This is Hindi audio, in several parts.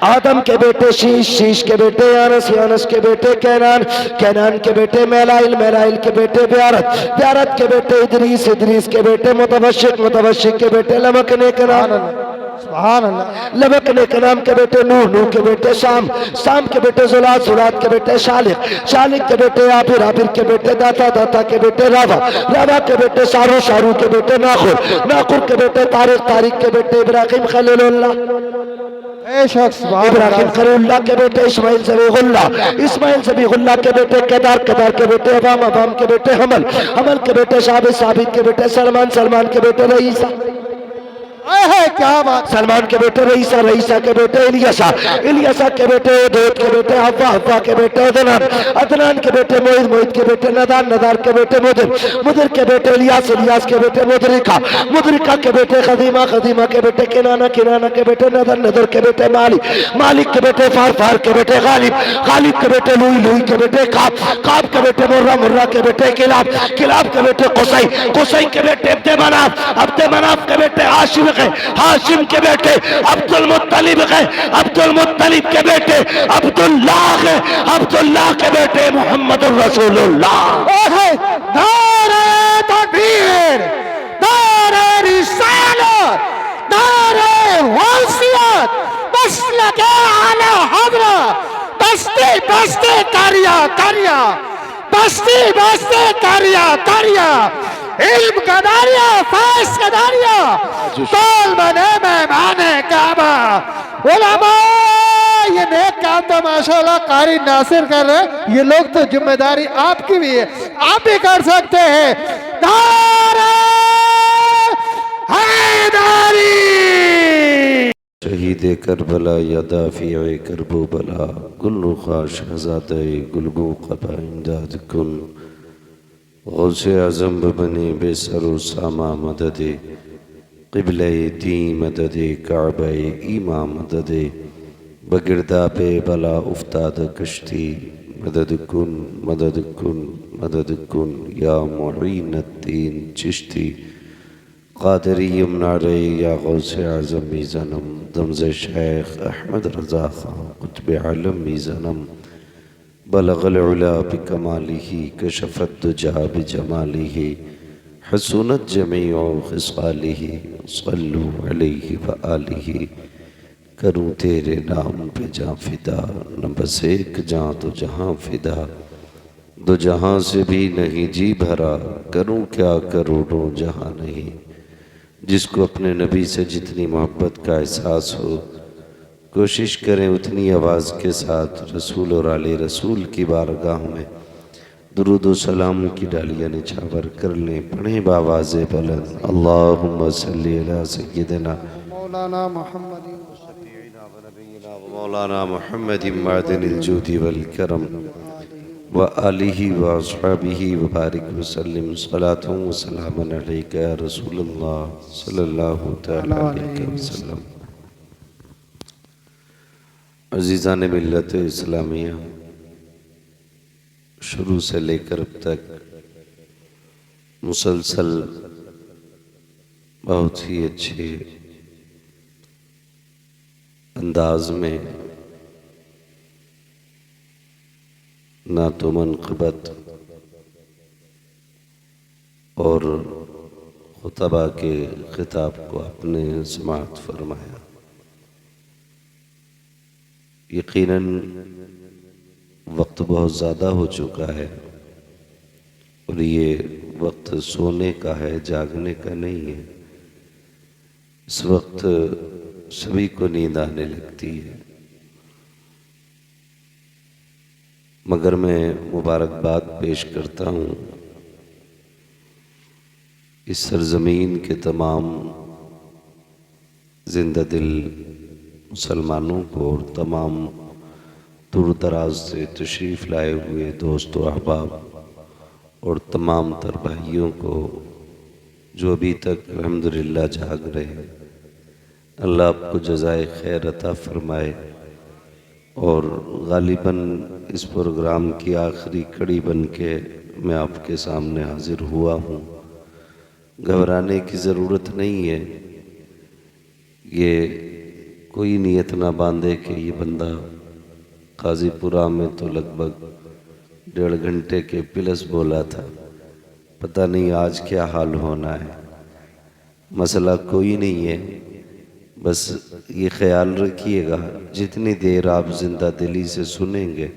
आदम के बेटे शीश, शीश के बेटे यानस, यानस के बेटे कैनान, कैनान के बेटे मेलाइल, मेलाइल के बेटे ब्यारत, ब्यारत के बेटे इदरीस, इदरीस के बेटे मुतवशिक, मुतवशिक के बेटे लमकने के नाम, लमकने के नाम के बेटे नूह, नूह के बेटे शाम, शाम के बेटे जुलात, जुलात के बेटे शालिक, शालिक के बेटे आबिर, आबिर के बेटे दाता, दाता के बेटे रावा, रावा के बेटे शारू, शारू के बेटे नाखुर, नाखुर के बेटे तारिक, तारिक के बेटे इब्राहिम खलीलुल्लाह, इब्राहिम खलीलुल्लाह के बेटे इस्माइल ज़बीहुल्लाह, इस्माइल ज़बीहुल्लाह के बेटे केदार, केदार के बेटे अवाम, अवाम के बेटे हमल, हमल के बेटे साबित, साबित के बेटे सलमान, सलमान के बेटे रईसा, क्या बात, सलमान के बेटे रईसा, रईसा के बेटे इलियासा, इलियासा के बेटे दूध के बेटे हव्वा, हव्वा के बेटे अदनान, अदनान के बेटे मोहित, मोहित के बेटे नदार, नदार के बेटे मुदिर, मुदिर के बेटे इलियास, इलियास के बेटे मुदरिका, मुदरिका के बेटे खदीमा, खदीमा के बेटे किनाना, किनाना के बेटे नदर, नदर के बेटे मालिक, मालिक के बेटे फार, फार के बेटे गालिब, गालिब के बेटे लुई, लुई के बेटे काब, काब के बेटे मुर्रा, मुर्रा के बेटे किलाब, किलाब के बेटे कुसै, कुसै के बेटे अब्दे मनाफ, अब्दे मनाफ के बेटे हाशिम, हाशिम के बेटे अब्दुल मुत्तलिब है, अब्दुल मुत्तलिब के बेटे अब्दुल्लाह है, अब्दुल्लाह के बेटे मोहम्मद रसूलुल्लाह। नारे तकबीर, नारे रिसालत, नारे वसीयत, मसलके आला हज़रत, बस्ती बस्ती कारिया कारिया, बस्ती बस्ती कारिया कारिया, इल्म का दारिया, फाइज का दारिया, तोल बने मेहमाने काबा, उलमा ये नेक काम तो माशाल्लाह कारी नासिर कर रहे हैं। ये लोग तो जिम्मेदारी आपकी भी है, आप भी कर सकते हैं। नारे हैदरी, शहीद करबला या दाफिए करबो बला, कुल्लु खाश हज़ाते गुलबो क़बा इमदाद कुन, गौसे आज़म बने बेसरो सामा मददे, क़िबले दी मददे, काबे ईमा मददे, बगिरदा पे बला उफ्ताद कश्ती, मदद कुन मदद कुन मदद कुन या मुईनुद्दीन चिश्ती, क़ादरी यमनारे या गौसे आज़म मीज़ानम, दमज़े शेख अहमद रज़ा ख़ान क़ुत्ब आलम मीज़ानम, बलगल उला बिकमालिही, कशफत दुजा बिजमालिही, हसूनत जमीउ ख़िसालिही, सल्लु अलैहि व आलिही, करूँ तेरे नाम पे जाँ फिदा, न बस एक जाँ तो जहाँ फिदा, दो जहाँ से भी नहीं जी भरा, करूँ क्या करोड़ों जहाँ नहीं। जिसको अपने नबी से जितनी मोहब्बत का एहसास हो, कोशिश करें उतनी आवाज़ के साथ रसूल और आले रसूल की बारगाह में दुरूद व सलाम की डालियाँ निछावर कर लें। पढ़ें बावाज़े बुलंद, अल्लाहुम्मा सल्ली अला सय्यिदिना मौलाना मोहम्मद मौलाना मुहम्मदिन मादिनिल जूदी वल करम व आलिही व अस्हाबिही व बारिक व सल्लिम, सलातु व सलामन अलैका या रसूलल्लाह सल्लल्लाहु तआला अलैहि वसल्लम। अज़ीज़ान मिल्लत इस्लामिया, शुरू से लेकर अब तक मुसलसल बहुत ही अच्छे अंदाज में ना तो मनक़बत और खुतबा के खिताब को आपने समाअत फरमाया। यकीनन वक्त बहुत ज़्यादा हो चुका है और ये वक्त सोने का है, जागने का नहीं है। इस वक्त सभी को नींद आने लगती है, मगर मैं मुबारकबाद पेश करता हूँ इस सरज़मीन के तमाम जिंदा दिल मुसलमानों को और तमाम दूर दराज से तशरीफ़ लाए हुए दोस्तों अहबाब और तमाम तर भाइयों को जो अभी तक अल्हम्दुलिल्लाह जाग रहे हैं। अल्लाह आपको जज़ाए खैर अता फरमाए। और गालिबन इस प्रोग्राम की आखिरी कड़ी बन के मैं आपके सामने हाजिर हुआ हूँ। घबराने की ज़रूरत नहीं है, ये कोई नियत ना बांधे कि ये बंदा काजीपुरा में तो लगभग 1.5 घंटे के प्लस बोला था, पता नहीं आज क्या हाल होना है। मसला कोई नहीं है, बस ये ख्याल रखिएगा जितनी देर आप जिंदा दिली से सुनेंगे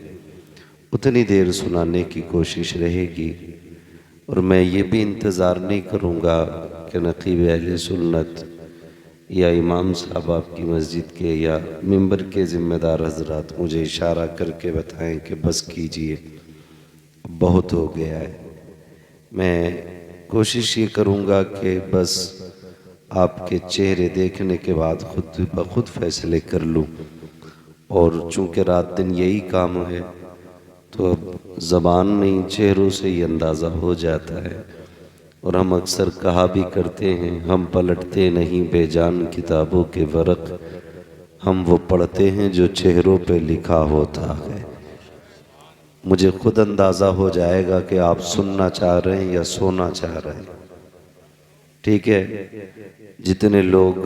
उतनी देर सुनाने की कोशिश रहेगी। और मैं ये भी इंतज़ार नहीं करूँगा कि नक़ीब अहले सुन्नत या इमाम साहब आपकी मस्जिद के या मिंबर के ज़िम्मेदार हजरात मुझे इशारा करके बताएं कि बस कीजिए, बहुत हो गया है। मैं कोशिश ये करूँगा कि बस आपके चेहरे देखने के बाद खुद ब खुद फैसले कर लूँ। और चूँकि रात दिन यही काम है तो अब ज़बान नहीं चेहरों से ही अंदाज़ा हो जाता है। और हम अक्सर कहा भी करते हैं, हम पलटते नहीं बेजान किताबों के वरक़, हम वो पढ़ते हैं जो चेहरों पे लिखा होता है। मुझे खुद अंदाज़ा हो जाएगा कि आप सुनना चाह रहे हैं या सोना चाह रहे हैं। ठीक है, जितने लोग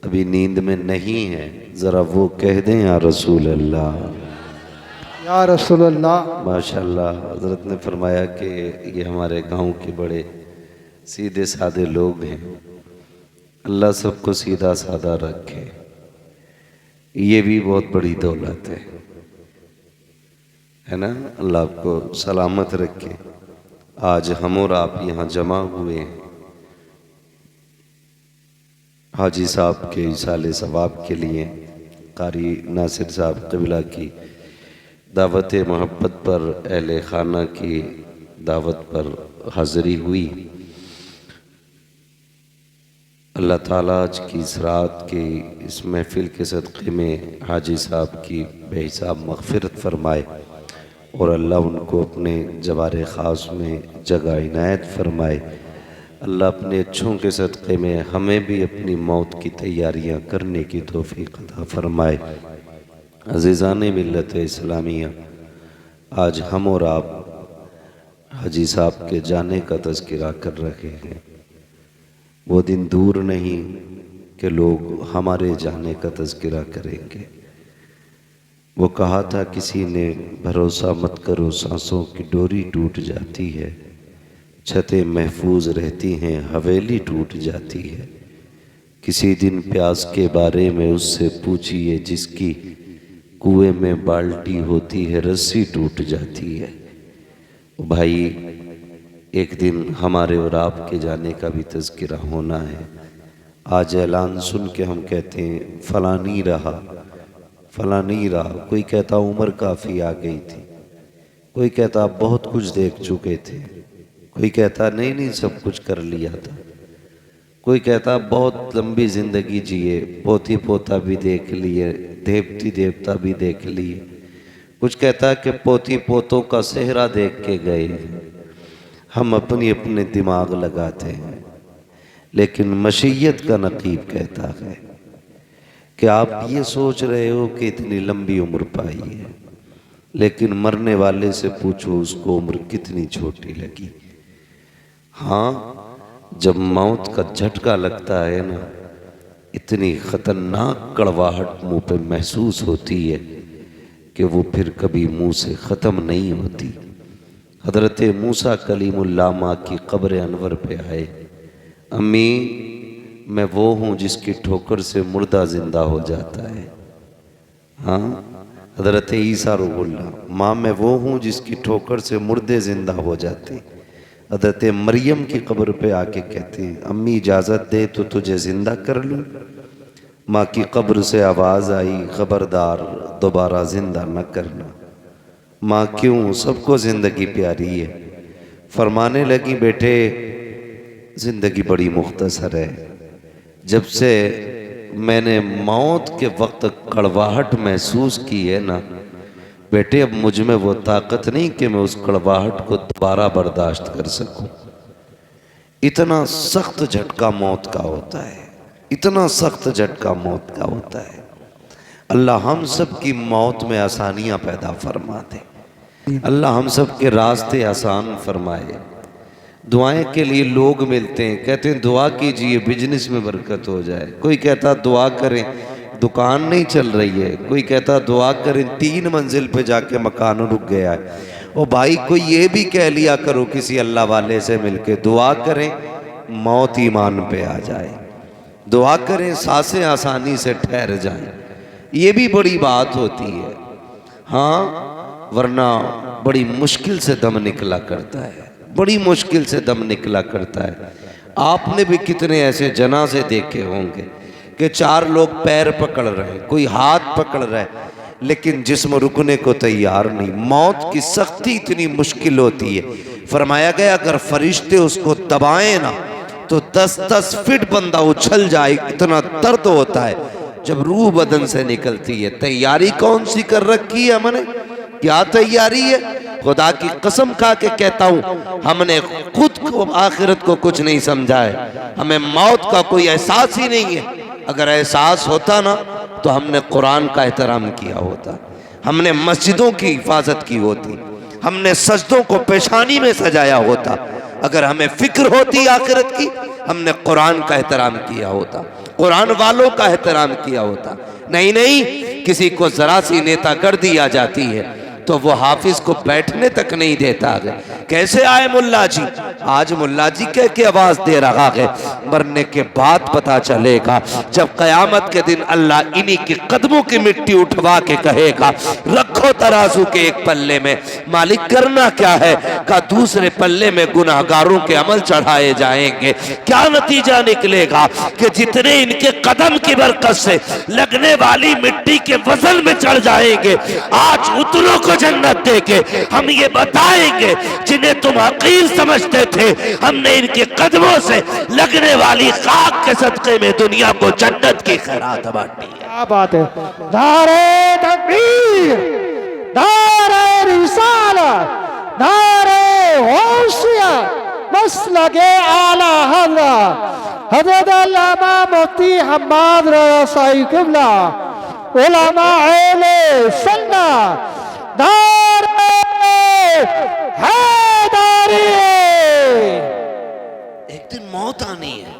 अभी नींद में नहीं हैं ज़रा वो कह दें या रसूल अल्लाह, या रसूल अल्लाह। माशाल्लाह। हज़रत ने फरमाया कि ये हमारे गांव के बड़े सीधे साधे लोग हैं, अल्लाह सबको सीधा साधा रखे, ये भी बहुत बड़ी दौलत है ना। अल्लाह आपको सलामत रखे। आज हम और आप यहाँ जमा हुए हैं हाजी साहब के इसाले सवाब के लिए। कारी नासिर साहब क़िबला की दावत मोहब्बत पर, अहले खाना की दावत पर हाज़री हुई। अल्लाह ताला आज की इस रात के इस महफ़िल के सदक़े में हाजी साहब की बेहिसाब मग़फ़िरत फ़रमाए और अल्लाह उनको अपने जवारे ख़ास में जगह इनायत फ़रमाए। अल्लाह अपने अच्छों के सदक़े में हमें भी अपनी मौत की तैयारियां करने की तौफ़ीक़ अता फ़रमाए। अज़ीज़ाने मिल्लत इस्लामिया, आज हम और आप हाजी साहब के जाने का तज़किरा कर रहे हैं। वो दिन दूर नहीं कि लोग हमारे जाने का तज़किरा करेंगे। वो कहा था किसी ने, भरोसा मत करो सांसों की डोरी टूट जाती है, छतें महफूज रहती हैं हवेली टूट जाती है। किसी दिन प्यास के बारे में उससे पूछिए, जिसकी कुएं में बाल्टी होती है रस्सी टूट जाती है। भाई, एक दिन हमारे और आपके जाने का भी तज़किरा होना है। आज ऐलान सुन के हम कहते हैं फला नहीं रहा, फला नहीं रहा। कोई कहता उम्र काफ़ी आ गई थी, कोई कहता बहुत कुछ देख चुके थे, कोई कहता नहीं नहीं सब कुछ कर लिया था, कोई कहता बहुत लंबी ज़िंदगी जिए, पोती पोता भी देख लिए, देवती देवता भी देख लिए। कुछ कहता कि पोती पोतों का सेहरा देख के गए। हम अपनी अपने दिमाग लगाते हैं, लेकिन मशीयत का नकीब कहता है कि आप ये सोच रहे हो कि इतनी लंबी उम्र पाई है, लेकिन मरने वाले से पूछो उसको उम्र कितनी छोटी लगी। हाँ, जब मौत का झटका लगता है ना, इतनी ख़तरनाक कड़वाहट मुंह पे महसूस होती है कि वो फिर कभी मुंह से ख़त्म नहीं होती। हज़रत मूसा कलीमुल्लाह माँ की क़ब्र अनवर पे आए, अम्मी मैं वो हूँ जिसकी ठोकर से मुर्दा ज़िंदा हो जाता है। हाँ, हज़रत ईसा रूहुल्लाह, माँ मैं वो हूँ जिसकी ठोकर से मुर्दे ज़िंदा हो जाते। हज़रत मरियम की कब्र पे आके कहते हैं, अम्मी इजाज़त दे तो तुझे ज़िंदा कर लूँ। माँ की कब्र से आवाज़ आई, ख़बरदार दोबारा ज़िंदा न करना। माँ क्यों? सबको ज़िंदगी प्यारी है। फरमाने लगी, बेटे ज़िंदगी बड़ी मुख्तसर है। जब से मैंने मौत के वक्त कड़वाहट महसूस की है ना बेटे, अब मुझ में वो ताकत नहीं कि मैं उस कड़वाहट को दोबारा बर्दाश्त कर सकूं। इतना सख्त झटका मौत का होता है, इतना सख्त झटका मौत का होता है। अल्लाह हम सब की मौत में आसानियां पैदा फरमा दे, अल्लाह हम सब के रास्ते आसान फरमाए। दुआएं के लिए लोग मिलते हैं, कहते हैं दुआ कीजिए बिजनेस में बरकत हो जाए। कोई कहता दुआ करें दुकान नहीं चल रही है। कोई कहता दुआ करें 3 मंजिल पे जाके मकान रुक गया है। ओ भाई कोई ये भी कह लिया करो किसी अल्लाह वाले से मिलके, दुआ करें मौत ईमान पे आ जाए, दुआ करें सांसें आसानी से ठहर जाएं, ये भी बड़ी बात होती है। हाँ, वरना बड़ी मुश्किल से दम निकला करता है, बड़ी मुश्किल से दम निकला करता है। आपने भी कितने ऐसे जनाजे देखे होंगे कि 4 लोग पैर पकड़ रहे हैं, कोई हाथ पकड़ रहा है, लेकिन जिस्म रुकने को तैयार नहीं। मौत की सख्ती इतनी मुश्किल होती है। फरमाया गया अगर फरिश्ते उसको दबाएं ना तो 10-10 फीट बंदा उछल जाए, इतना दर्द होता है जब रूह बदन से निकलती है। तैयारी कौन सी कर रखी है हमने, क्या तैयारी है? खुदा की कसम खा के कहता हूं, हमने खुद को आखिरत को कुछ नहीं समझा है, हमें मौत का कोई एहसास ही नहीं है। अगर एहसास होता ना तो हमने कुरान का एहतराम किया होता, हमने मस्जिदों की हिफाजत की होती, हमने सजदों को पेशानी में सजाया होता। अगर हमें फिक्र होती आखिरत की, हमने कुरान का एहतराम किया होता, कुरान वालों का एहतराम किया होता। नहीं नहीं, किसी को जरा सी नेता कर दिया जाती है तो वो हाफिज को बैठने तक नहीं देता है। कैसे आए मुल्ला जी? आज मुल्ला जी कह के आवाज दे रहा है, मरने के बाद पता चलेगा। जब कयामत के दिन अल्लाह इन्हीं के कदमों की मिट्टी उठवा के कहेगा रखो तराजू के एक पल्ले में, मालिक करना क्या है? का दूसरे पल्ले में गुनाहगारों के अमल चढ़ाए जाएंगे। क्या नतीजा निकलेगा कि जितने इनके कदम की बरकत से लगने वाली मिट्टी के वजन में चढ़ जाएंगे, आज उतनों को जन्नत देके हम ये बताएंगे जिन्हें तुम हकीर समझते थे, हमने इनके कदमों से लगने वाली खाक के सदके में दुनिया को जन्नत की खैरात बांटी है। क्या बात है। नारे तकबीर, नारे रिसालत, नारे गौसियत, मसलके आला हज़रत हज़रत अल्लामा मुफ्ती हम्माद रज़ा साई क़िबला, उलमा अहले सुन्नत, नारे हैदरी। एक दिन मौत आनी है,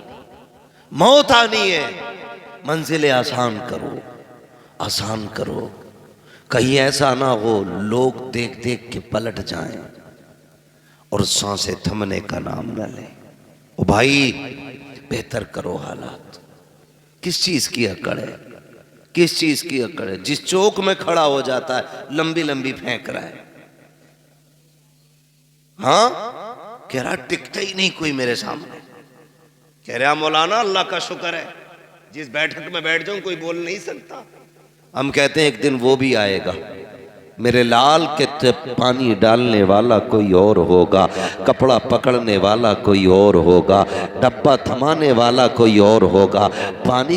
मौत आनी है। मंजिलें आसान करो, आसान करो, कहीं ऐसा ना हो लोग देख देख के पलट जाएं और सांसें थमने का नाम न लें। ओ भाई बेहतर करो हालात। किस चीज की अकड़ है, किस चीज की अकड़ है? जिस चौक में खड़ा हो जाता है लंबी लंबी फेंक रहा है। हाँ, कह रहा टिकता ही नहीं कोई मेरे सामने। कह रहा मौलाना अल्लाह का शुक्र है जिस बैठक में बैठ जाऊं कोई बोल नहीं सकता। हम कहते हैं एक दिन वो भी आएगा, मेरे लाल के पानी डालने वाला कोई और होगा, कपड़ा पकड़ने वाला कोई और होगा, डब्बा थमाने वाला कोई और होगा। पानी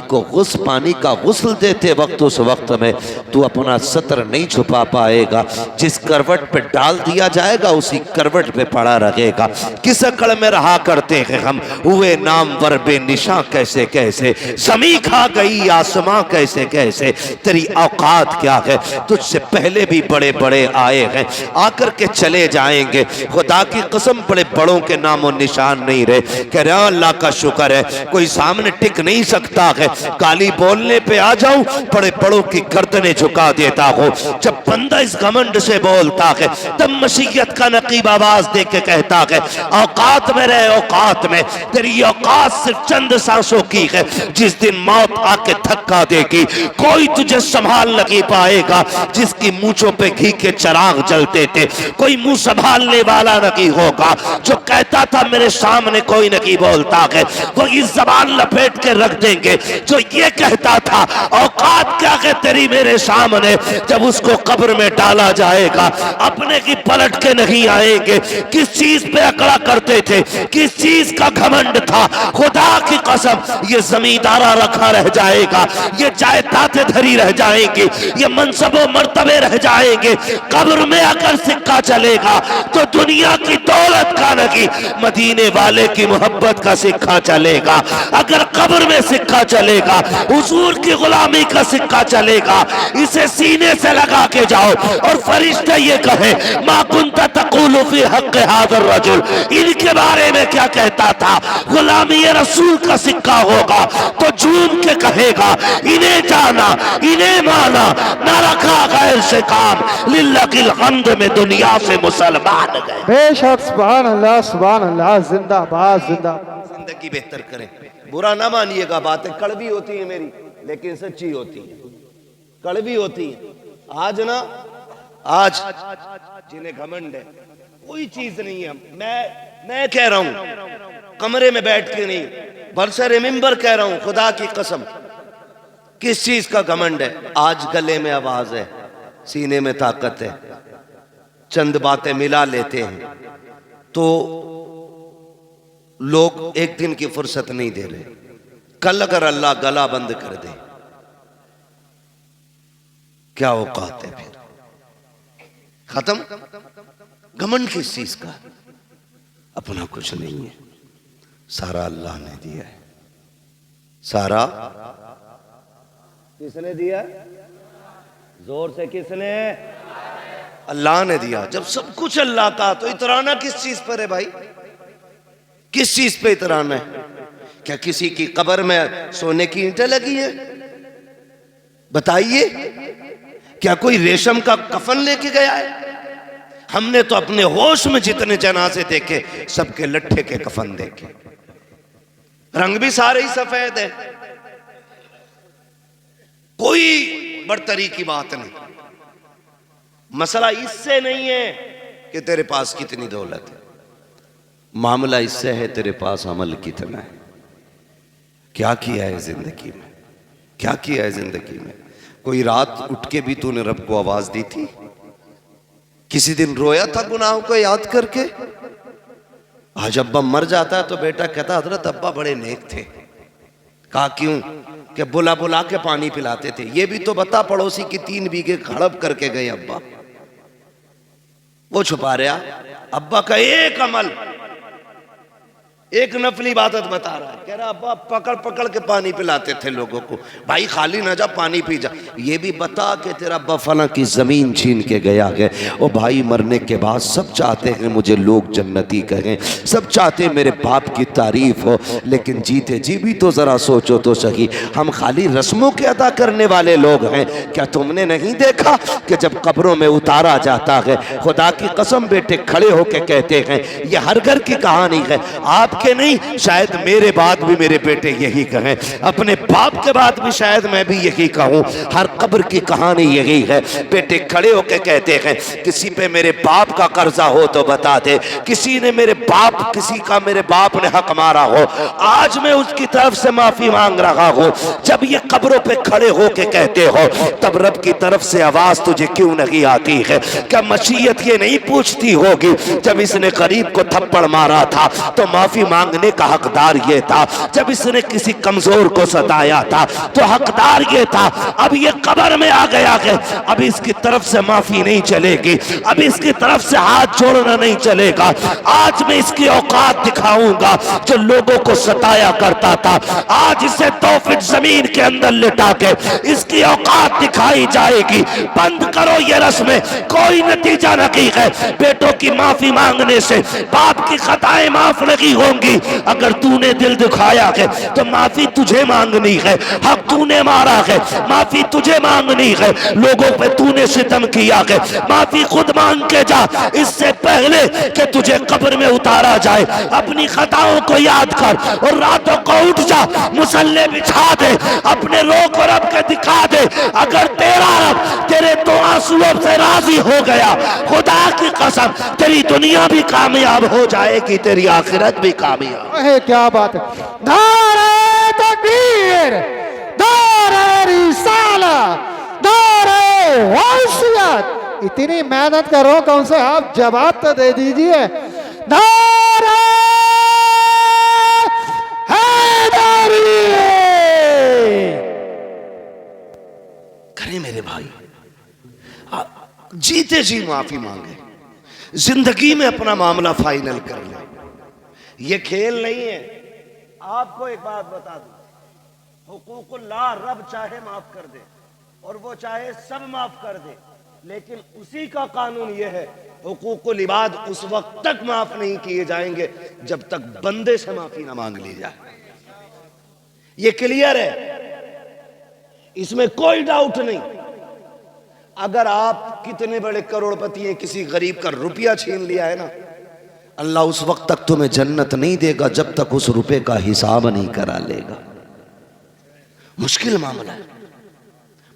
का गुस्ल देते वक्त उस वक्त में तू अपना सतर नहीं छुपा पाएगा। जिस करवट पे डाल दिया जाएगा उसी करवट पे पड़ा रहेगा। किस अकड़ में रहा करते हैं हम, हुए नामवर बेनिशा कैसे कैसे, ज़मीं खा गई आसमां कैसे कैसे। तेरी औकात क्या है? तुझसे पहले भी बड़े बड़े आए हैं, आकर के चले जाएंगे। खुदा की कसम बड़े बड़ों के नामो निशान नहीं रहे। कह रहे अल्लाह का शुक्र है कोई सामने टिक नहीं सकता है। काली बोलने पे आ जाऊं बड़े बड़ों की गर्दनें झुका देता हूं। जब बंदा इस घमंड से बोलता है तब मसीहत का नकीब आवाज दे के कहता है औकात में रहे, औकात में। तेरी औकात सिर्फ चंद सांसों की है। जिस दिन मौत आके धक्का देगी कोई तुझे संभाल नहीं पाएगा। जिसकी मूंछों पे घी के चिराग जलते थे कोई मुंह संभालने वाला नहीं होगा। जो कहता था मेरे सामने कोई नहीं बोलता है वही जबान लपेट के रख देंगे। जो ये कहता था औकात क्या है तेरी मेरे सामने, जब उसको कब्र में डाला जाएगा अपने की पलट के नहीं आएंगे। किस चीज पे अकड़ा करते थे, किस चीज का घमंड था? खुदा की कसम ये जमींदारा रखा रह जाएगा, ये जायदादें धरी रह जाएंगी, ये मनसबो मर्तबे रह जाएंगे। सिखाएंगे कब्र में अगर सिक्का चलेगा तो दुनिया की दौलत का नहीं, मदीने वाले की मोहब्बत का सिक्का चलेगा। अगर कब्र में सिक्का चलेगा, हुजूर की गुलामी का सिक्का चलेगा। इसे सीने से लगा के जाओ और फरिश्ते ये कहे मा कुंता तक़ूलु फी हक़्क़ि हाज़ा रजुल, इनके बारे में क्या कहता था? गुलामी रसूल का सिक्का होगा तो झूम के कहेगा इन्हें जाना, इन्हें माना, न रखा गैर से काम, लिल्लाहिल हम्द में दुनिया से मुसलमान गए। बेशक सुभान अल्लाह, जिंदाबाद जिंदाबाद। जिंदगी बेहतर करें। बुरा ना मानिएगा, बातें कड़वी होती है मेरी, लेकिन सच्ची होती है, कड़वी होती है। आज जिन्हें घमंड है कोई चीज नहीं है, मैं कह रहा हूं कमरे में बैठ के नहीं, बरसरे मिंबर कह रहा हूं, खुदा की कसम। किस चीज का घमंड है? आज गले में आवाज है, सीने में ताकत है, चंद बातें मिला लेते हैं तो लोग एक दिन की फुर्सत नहीं दे रहे। कल अगर अल्लाह गला बंद कर दे, क्या औकात है? फिर खत्म। घमंड किस चीज का? अपना कुछ नहीं है, सारा अल्लाह ने दिया है। सारा किसने दिया? जोर से किसने? अल्लाह ने दिया। जब सब कुछ अल्लाह का, तो इतराना किस चीज पर है भाई? किस चीज पे इतराना है? क्या किसी की कब्र में सोने की ईंटें लगी है? बताइए, क्या कोई रेशम का कफन लेके गया है? हमने तो अपने होश में जितने जनाजे देखे, सबके लट्ठे के कफन देखे, रंग भी सारे ही सफेद है, कोई बड़तरी की बात नहीं। मसला इससे नहीं है कि तेरे पास कितनी दौलत है, मामला इससे है तेरे पास अमल कितना है, क्या किया है जिंदगी में, क्या किया है जिंदगी में। कोई रात उठ के भी तूने रब को आवाज दी थी? किसी दिन रोया था गुनाहों को याद करके? आज अब्बा मर जाता है तो बेटा कहता हजरत अब्बा बड़े नेक थे। कहा क्यों? कि बुला बुला के पानी पिलाते थे। ये भी तो बता, पड़ोसी की 3 बीघे हड़प करके गए अब्बा, वो छुपा रहा। अब्बा का एक अमल, एक नफली इबादत बता रहा है, कह रहा अब्बा पकड़ पकड़ के पानी पिलाते थे लोगों को। भाई खाली ना जा, पानी पी जा। ये भी बता कि तेरा अब्बा फला की जमीन छीन के गया है। ओ भाई, मरने के बाद सब चाहते हैं मुझे लोग जन्नती कहें, सब चाहते हैं मेरे बाप की तारीफ हो, लेकिन जीते जी भी तो जरा सोचो तो सही, हम खाली रस्मों के अदा करने वाले लोग हैं। क्या तुमने नहीं देखा कि जब कब्रों में उतारा जाता है, खुदा की कसम बेटे खड़े होके कहते हैं, ये हर घर की कहानी है, आप के नहीं, शायद मेरे बाद भी मेरे बेटे यही कहें, अपने बाप के बाद भी शायद मैं भी यही कहूं। हर कब्र की कहानी यही है। बेटे खड़े होकर कहते हैं, किसी पे मेरे बाप का कर्जा हो तो बता दे, किसी ने मेरे बाप, किसी का मेरे बाप ने हक मारा हो, आज मैं उसकी तरफ से माफी मांग रहा हूं। जब ये कब्रों पे खड़े होके कहते हो, तब रब की तरफ से आवाज तुझे क्यों नहीं आती है? क्या मशीयत ये नहीं पूछती होगी, जब इसने गरीब को थप्पड़ मारा था तो माफी मांगने का हकदार ये था, जब इसने किसी कमजोर को सताया था तो हकदार ये था। अब ये कब्र में आ गया है, अब इसकी तरफ से माफी नहीं चलेगी, अब इसकी तरफ से हाथ जोड़ना नहीं चलेगा। आज मैं इसकी औकात दिखाऊंगा जो लोगों को सताया करता था। आज इसे 2 फीट जमीन के अंदर लिटा के इसकी औकात दिखाई जाएगी। बंद करो ये रस्में, कोई नतीजा नहीं है। बेटों की माफी मांगने से बाप की खताएं माफ नहीं होंगी। अगर तूने दिल दुखाया है तो माफी तुझे मांगनी है। हक तूने मारा है, माफी तुझे मांगनी है। लोगों पे तूने सितम किया है, माफी खुद मांग के जा, इससे पहले कि तुझे कब्र में उतारा जाए। अपनी खताओं को याद कर और रातों को उठ जा, मुसल्ले बिछा दे, अपने रो को रब के दिखा दे। अगर तेरा रब तेरे 2 आंसुओं से राजी हो गया, खुदा की कसम तेरी दुनिया भी कामयाब हो जाएगी, तेरी आखिरत भी कामयाब। है क्या बात है। नारे तकबीर, नारे रिसाला, नारे गौसियत। इतनी मेहनत करो, कौन से आप जवाब तो दे दीजिए। नारे हैदरी। करे मेरे भाई, जीते जी माफी मांगे, जिंदगी में अपना मामला फाइनल कर ले। ये खेल नहीं है। आपको एक बात बता दूं, हुकूकुल्लाह रब चाहे माफ कर दे और वो चाहे सब माफ कर दे, लेकिन उसी का कानून ये है, हुकूकुल इबाद उस वक्त तक माफ नहीं किए जाएंगे जब तक बंदे से माफी ना मांग ली जाए। ये क्लियर है, इसमें कोई डाउट नहीं। अगर आप कितने बड़े करोड़पति हैं, किसी गरीब का रुपया छीन लिया है ना, अल्लाह उस वक्त तक तुम्हें जन्नत नहीं देगा जब तक उस रुपए का हिसाब नहीं करा लेगा। मुश्किल मामला है,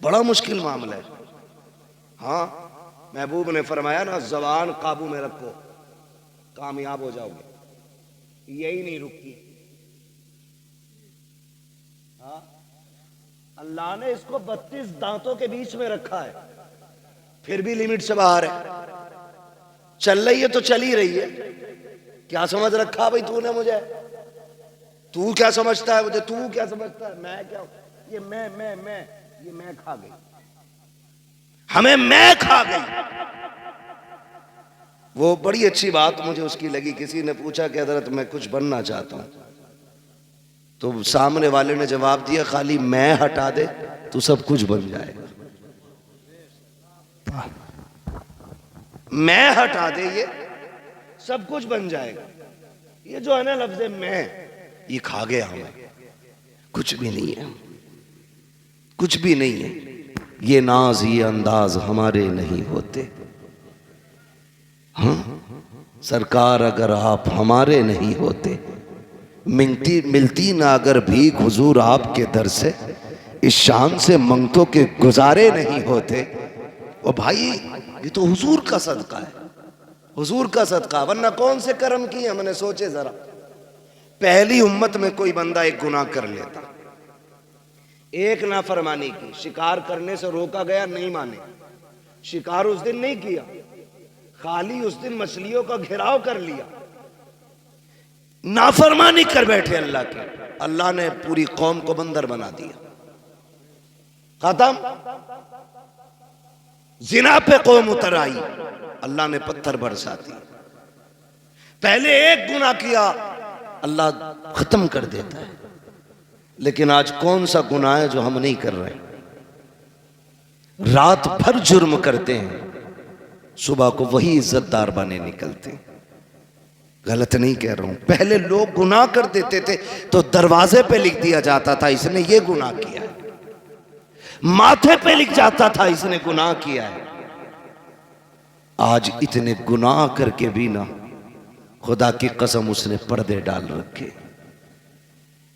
बड़ा मुश्किल मामला है। हाँ, महबूब ने फरमाया ना, जबान काबू में रखो, कामयाब हो जाओगे। यही नहीं रुकती। हाँ, अल्लाह ने इसको 32 दांतों के बीच में रखा है, फिर भी लिमिट से बाहर है। चल रही है तो चल ही रही है। क्या समझ रखा भाई तूने मुझे? तू क्या समझता है मुझे? तू क्या समझता है? मैं क्या? ये मैं खा गई, हमें मैं खा गई। वो बड़ी अच्छी बात मुझे उसकी लगी। किसी ने पूछा कि हज़रत मैं कुछ बनना चाहता हूं, तो सामने वाले ने जवाब दिया, खाली मैं हटा दे तो सब कुछ बन जाएगा। मैं हटा दे, ये सब कुछ बन जाएगा। ये जो है ना लफ्ज़ मैं, ये खा गया हमें। कुछ भी नहीं है, कुछ भी नहीं है। ये नाज ये अंदाज हमारे नहीं होते। हाँ सरकार, अगर आप हमारे नहीं होते, मिलती ना अगर भीख हुजूर आपके दर से, इस शान से मंगतों के गुजारे नहीं होते। ओ भाई, ये तो हुजूर का सदका है, हुजूर का सदका, वरना कौन से कर्म किए हमने? सोचे जरा, पहली उम्मत में कोई बंदा एक गुनाह कर लेता, एक नाफरमानी की, शिकार करने से रोका गया, नहीं माने, शिकार उस दिन नहीं किया, खाली उस दिन मछलियों का घेराव कर लिया, नाफरमानी कर बैठे अल्लाह के, अल्लाह ने पूरी कौम को बंदर बना दिया, खत्म। जिना पे कौम उतर आई, अल्लाह ने पत्थर बरसा दिए। पहले एक गुनाह किया, अल्लाह खत्म कर देता है। लेकिन आज कौन सा गुनाह है जो हम नहीं कर रहे? रात भर जुर्म करते हैं, सुबह को वही इज्जतदार बने निकलते हैं। गलत नहीं कह रहा हूं। पहले लोग गुनाह कर देते थे तो दरवाजे पे लिख दिया जाता था, इसने ये गुनाह किया है, माथे पे लिख जाता था, इसने गुनाह किया है। आज इतने गुनाह करके भी ना, खुदा की कसम उसने पर्दे डाल रखे।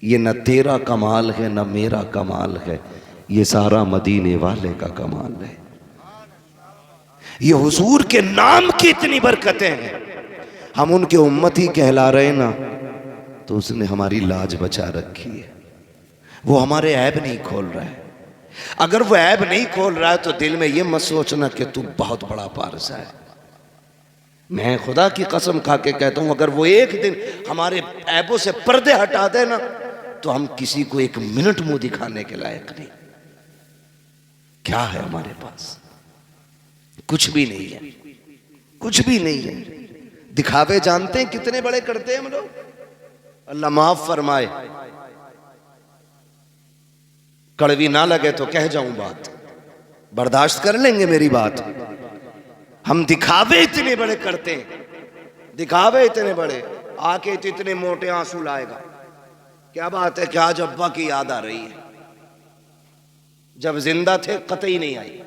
ये न तेरा कमाल है न मेरा कमाल है, ये सारा मदीने वाले का कमाल है। ये हुजूर के नाम की इतनी बरकतें हैं, हम उनके उम्मती कहला रहे ना, तो उसने हमारी लाज बचा रखी है। वो हमारे ऐब नहीं खोल रहा है। अगर वो ऐब नहीं खोल रहा है तो दिल में ये मत सोचना कि तू बहुत बड़ा पारसा है। मैं खुदा की कसम खा के कहता हूं, अगर वो एक दिन हमारे ऐबों से पर्दे हटा दे ना, तो हम किसी को एक मिनट मुंह दिखाने के लायक नहीं। क्या है हमारे पास? कुछ भी नहीं है, कुछ भी नहीं है। दिखावे जानते हैं कितने बड़े करते हैं हम लोग। अल्लाह माफ फरमाए, कड़वी ना लगे तो कह जाऊं बात, बर्दाश्त कर लेंगे मेरी बात। हम दिखावे इतने बड़े करते हैं, दिखावे इतने बड़े, आके तो इतने मोटे आंसू लाएगा। क्या बात है, क्या आज अब्बा की याद आ रही है? जब जिंदा थे कतई नहीं आई।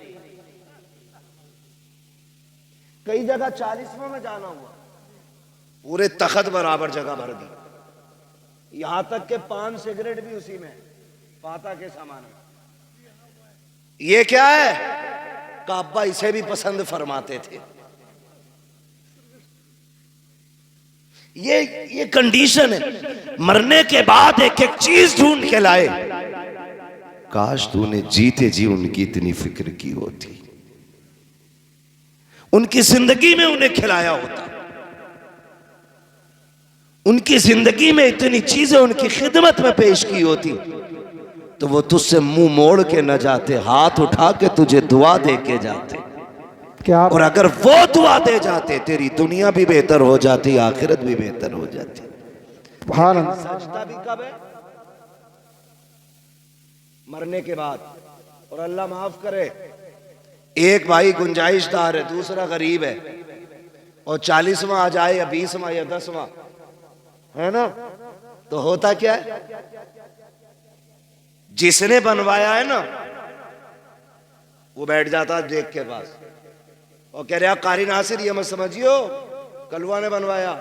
कई जगह 40वां में जाना हुआ, पूरे तख्त बराबर जगह भर दी, यहां तक के पान सिगरेट भी उसी में, फाता के सामान में। ये क्या है? काबा इसे भी पसंद फरमाते थे। ये कंडीशन है। मरने के बाद एक एक चीज ढूंढ के लाए। काश तूने जीते जी उनकी इतनी फिक्र की होती, उनकी जिंदगी में उन्हें खिलाया होता, उनकी जिंदगी में इतनी चीजें उनकी खिदमत में पेश की होती, तो वो तुझसे मुंह मोड़ के न जाते, हाथ उठा के तुझे दुआ दे के जाते। क्या और अगर वो दुआ दे जाते तेरी दुनिया भी बेहतर हो जाती, आखिरत भी बेहतर हो जाती। सुभान अल्लाह। सजदा भी कब है? मरने के बाद। और अल्लाह माफ करे, एक भाई गुंजाइशदार है, दूसरा गरीब है, और 40वां आ जाए या 20वां या 10वां, है ना, तो होता क्या है? जिसने बनवाया है ना वो बैठ जाता है देख के पास और कह रहा कारी नासिर ये मत समझियो कलवा ने बनवाया,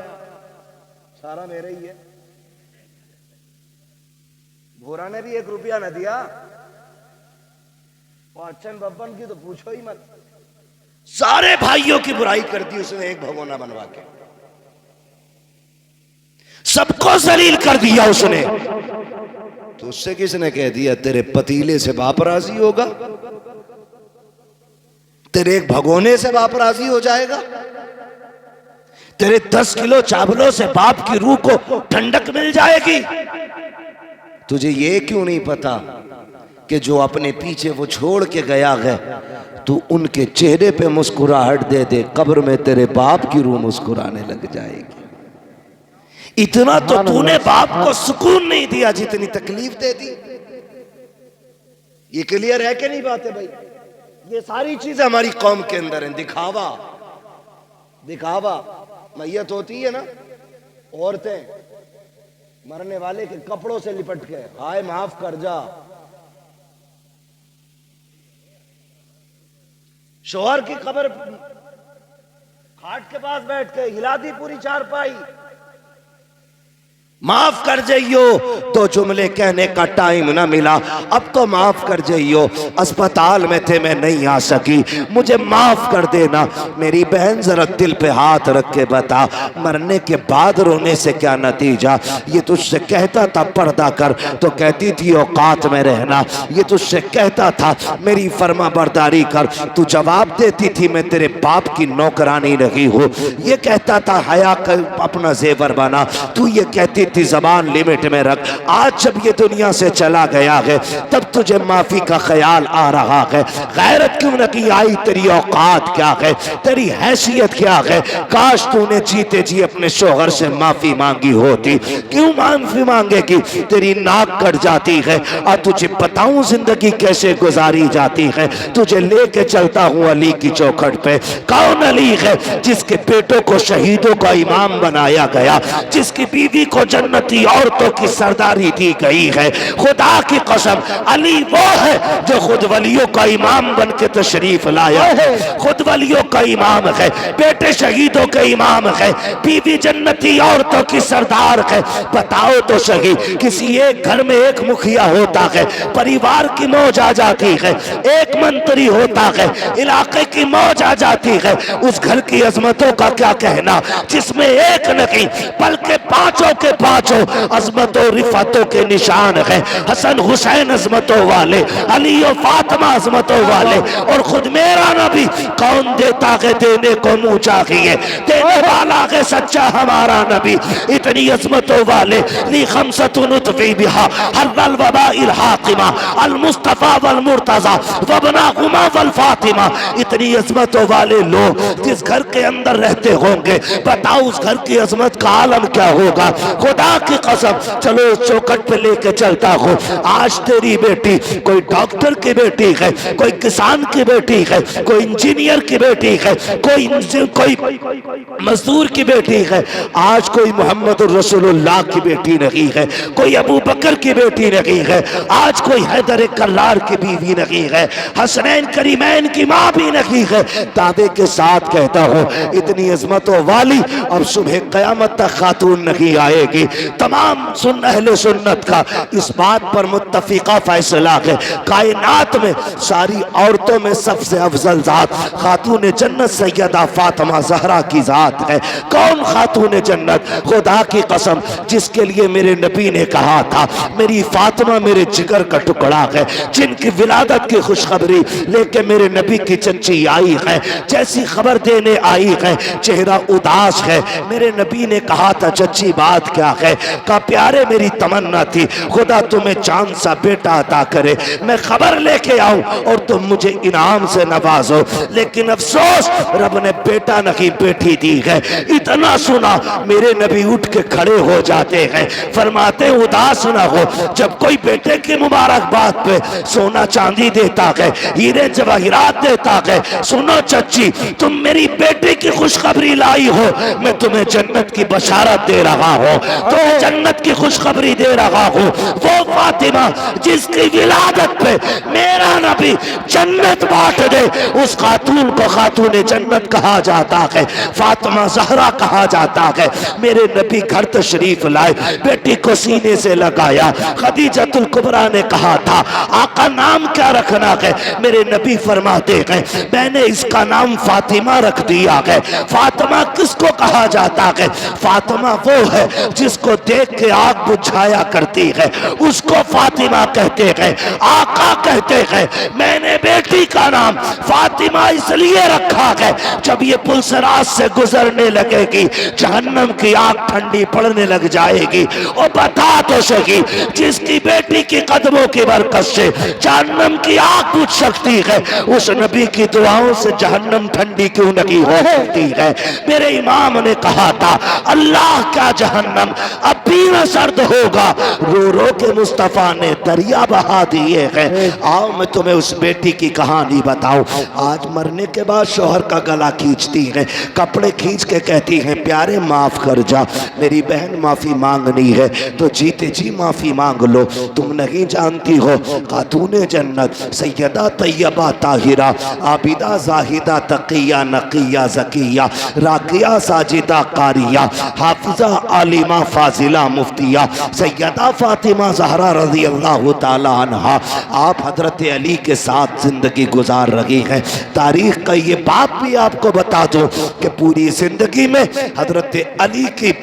सारा मेरे ही है। भोरा ने भी 1 रुपया न दिया, और अच्छन बब्बन की तो पूछो ही मत। सारे भाइयों की बुराई कर दी उसने एक भगोना बनवा के, सबको जलील कर दिया उसने। तो उससे किसने कह दिया तेरे पतीले से बाप राजी होगा, तेरे एक भगोने से बाप राजी हो जाएगा, तेरे 10 किलो चावलों से बाप की रूह को ठंडक मिल जाएगी। तुझे ये क्यों नहीं पता कि जो अपने पीछे वो छोड़ के गया है, तू उनके चेहरे पे मुस्कुराहट दे दे, कब्र में तेरे बाप की रूह मुस्कुराने लग जाएगी। इतना तो तूने बाप को सुकून नहीं दिया जितनी तकलीफ दे दी। ये क्लियर है कि नहीं बातें भाई? ये सारी चीजें हमारी कौम के अंदर हैं। दिखावा, दिखावा। मैयत होती है ना, औरतें मरने वाले के कपड़ों से लिपट के, हाय माफ कर जा। शोहर की कब्र खाट के पास बैठ के हिला दी पूरी चारपाई, माफ कर जाइयो, तो जुमले कहने का टाइम ना मिला, अब तो माफ कर जाइयो, अस्पताल में थे मैं नहीं आ सकी, मुझे माफ कर देना। मेरी बहन जरा दिल पे हाथ रख के बता, मरने के बाद रोने से क्या नतीजा? ये तुझसे कहता था पर्दा कर, तो कहती थी औकात में रहना। ये तुझसे कहता था मेरी फर्मा बरदारी कर, तू जवाब देती थी मैं तेरे बाप की नौकरानी रही हूँ। ये कहता था हया कर अपना जेवर बना, तू ये कहती थी ज़बान लिमिट में रख। आज जब ये दुनिया से चला गया है तब तुझे माफी का ख्याल आ रहा है। गैरत क्यों न की आई? तेरी औकात क्या है, तेरी हैसियत क्या है? काश तूने जीते जी अपने शोहर से माफी मांगी होती। क्यों माफी मांगेगी? तेरी नाक कट जाती है। और तुझे बताऊं जिंदगी कैसे गुजारी जाती है। तुझे लेके चलता हूं अली की चौखट पे। कौन अली है? जिसके बेटों को शहीदों का इमाम बनाया गया, जिसकी बीवी को जन्नती औरतों की सरदारी दी गई है। खुदा की कसम अली वो है जो खुद वलियों का इमाम बन के तशरीफ लाया है, खुद वलियों का इमाम है, बेटे शहीदों के इमाम है, बीवी जन्नती औरतों की सरदार है। बताओ तो सही, किसी एक घर में एक मुखिया होता है, परिवार की मौज आ जाती है, एक मंत्री होता है, इलाके की मौज आ जाती है, उस घर की अजमतों का क्या कहना जिसमें एक नहीं बल्कि पांचों के पांचों अजमतों रिफातों के निशान है। हसन हुसैन अजमतों वाले, अली और फातिमा अजमतों वाले, और खुद मेरा नबी कौन देता है देने को मुंह चाहिए, देने वाला है सच्चा हमारा नबी। इतनी अजमतों वाले ली खमसतुन उतफी बिहा हर्रल वबाइल हातिमा अल मुस्तफा वल मुर्तजा वबनाहुमा वल फातिमा। इतनी अजमतों वाले लोग जिस घर के अंदर रहते होंगे, बताओ उस घर की अजमत का आलम क्या होगा। खुदा की कसम चलो इस चौखट पे लेके चलता हूँ। आज तेरी बेटी कोई डॉक्टर की बेटी है, कोई किसान की बेटी है, कोई इंजीनियर की बेटी है, कोई मजदूर की बेटी है। आज कोई मोहम्मद रसूलुल्लाह की बेटी नहीं है, कोई अबू बकर की बेटी नहीं है, आज कोई हैदर कल्लार की बीवी नहीं है, हसनैन करीमैन की माँ भी नहीं है। दावे के साथ कहता हूँ इतनी अजमतों वाली अब सुबह कयामत तक खातून नहीं आएगी। तमाम अहले सुन्नत का इस बात पर मुत्तफिका फैसला है, कायनात में सारी औरतों में सबसे अफजल जात खातून जन्नत सैयदा फातिमा ज़हरा की जात है। कौन खातून जन्नत? खुदा की कसम जिसके लिए मेरे नबी ने कहा था मेरी फातिमा मेरे जिगर का टुकड़ा है, जिनकी विलादत की खुशखबरी लेके मेरे नबी की चच्ची आई है, जैसी खबर देने आई है चेहरा उदास है। मेरे नबी ने कहा था चच्ची बात क्या है। का प्यारे मेरी तमन्ना थी खुदा तुम्हें चांद सा बेटा अता करे, मैं खबर लेके आऊं और तुम मुझे इनाम से नवाजो। लेकिन अफसोस रब ने बेटा नहीं बेटी दी है। इतना सुना मेरे नबी उठ के खड़े हो जाते हैं, फरमाते उदास ना हो, जब कोई बेटे की मुबारकबाद पे सोना चांदी देता है, हीरे जवाहिरात देता है, सुनो चच्ची तुम मेरी बेटी की खुशखबरी लाई हो, मैं तुम्हें जन्नत की बशारत दे रहा हूँ, तुम्हें जन्नत की खुशखबरी दे रहा हूँ। वो फातिमा जिसकी विलादत पे मेरा नबी जन्नत बांट दे, उस खातून को खातून जन्नत कहा जाता है, फातिमा ज़हरा कहा जाता है। मेरे नबी घर तशरीफ लाए, बेटी को सीने से लगाया। खदीजतुल कुबरा ने कहा था आका नाम क्या रखना है, मेरे नबी फरमाते हैं मैंने इसका नाम फातिमा रख दिया है। फातिमा किसको कहा जाता है? फातिमा वो है जिसको देख के आग बुझाया करती है, उसको फातिमा कहते हैं। आका कहते हैं मैंने बेटी का नाम फातिमा इसलिए रखा है, जब ये पुलसराज से गुजरने लगेगी जहन्नम की आग ठंडी पड़ने लग जाएगी। और बता तो सही जिसकी बेटी की कदमों की बरकत से जहन्नम की आग बुझ सकती है, उस नबी की दुआओं से जहन्नम ठंडी क्यों नहीं हो सकती है? मेरे इमाम ने कहा था अल्लाह का जहन्नम अब भी न सर्द होगा, रो रो के मुस्तफा ने दरिया बहा दिए हैं। आओ मैं तुम्हें उस बेटी की कहानी बताऊं। आज मरने के बाद शौहर का गला खींचती है, कपड़े खींच के कहती है प्यारे माफ कर जा, मेरी बहन माफी मांगनी है तो जीते जी माफी मांग लो। तुम नहीं जानती हो खातूने जन्नत सैयदा तैयबा ताहिरा आबिदा जाहिदा तकिया नकिया ज़किया राकिया साजिदा कारिया हाफिजा आलिमा फाजिला मुफ्तिया सैयदा फातिमा ज़हरा रज़ी अल्लाह ताला अन्हा। आप हजरत अली के साथ जिंदगी गुजार रही हैं। तारीख का ये बात भी आपको बता दूं कि पूरी जिंदगी में हजरत अली की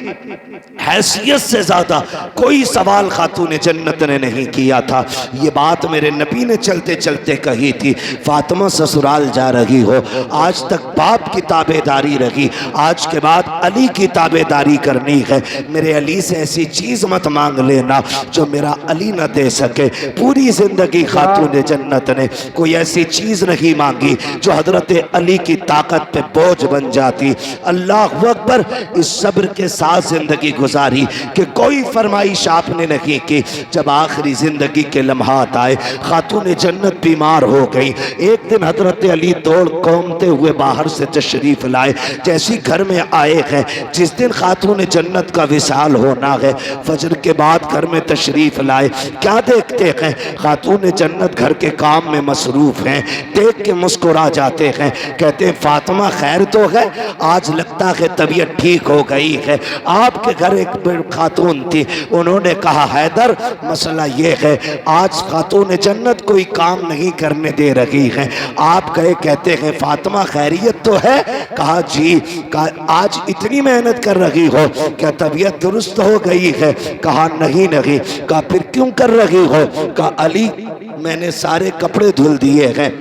हैसियत से ज्यादा कोई सवाल खातून जन्नत ने नहीं किया था। ये बात मेरे नबी ने चलते चलते कही थी। फातिमा ससुराल जा रही हो, आज तक बाप की ताबेदारी रही, आज के बाद अली की ताबेदारी करनी है। मेरे अली से ऐसी चीज मत मांग लेना जो मेरा अली न दे सके। पूरी जिंदगी खातून जन्नत ने कोई ऐसी चीज नहीं मांगी जो हजरत अली की ताकत पे बोझ बन जाती। अल्लाह अकबर। इस सब्र के साथ जिंदगी गुजारी कि कोई फरमाइश आपने नहीं की। जब आखिरी जिंदगी के लम्हात आए, खातून जन्नत बीमार हो गई। एक दिन हजरत अली दौड़ कौमते हुए बाहर से तशरीफ लाए। जैसी घर में आए हैं, जिस दिन खातून जन्नत का विसाल होना है, फजर के बाद घर में तशरीफ लाए। क्या देखते हैं? खातून जन्नत घर के काम में मसरूफ हैं। देख के मुस्कुरा जाते हैं, कहते हैं फातिमा खैर तो है, आज लगता है तबीयत ठीक हो गई है। आपके घर एक खातून थी, उन्होंने कहा हैदर मसला ये है, आज खातून जन्नत कोई काम नहीं करने दे रही है। आप गए, कहते हैं फातिमा खैरियत तो है? कहा जी। कहा आज इतनी मेहनत कर रही हो, क्या तबीयत दुरुस्त हो गई है? कहा नहीं नहीं। कहा फिर क्यों कर रही हो? कहा अली मैंने सारे कपड़े धुल दिए हैं,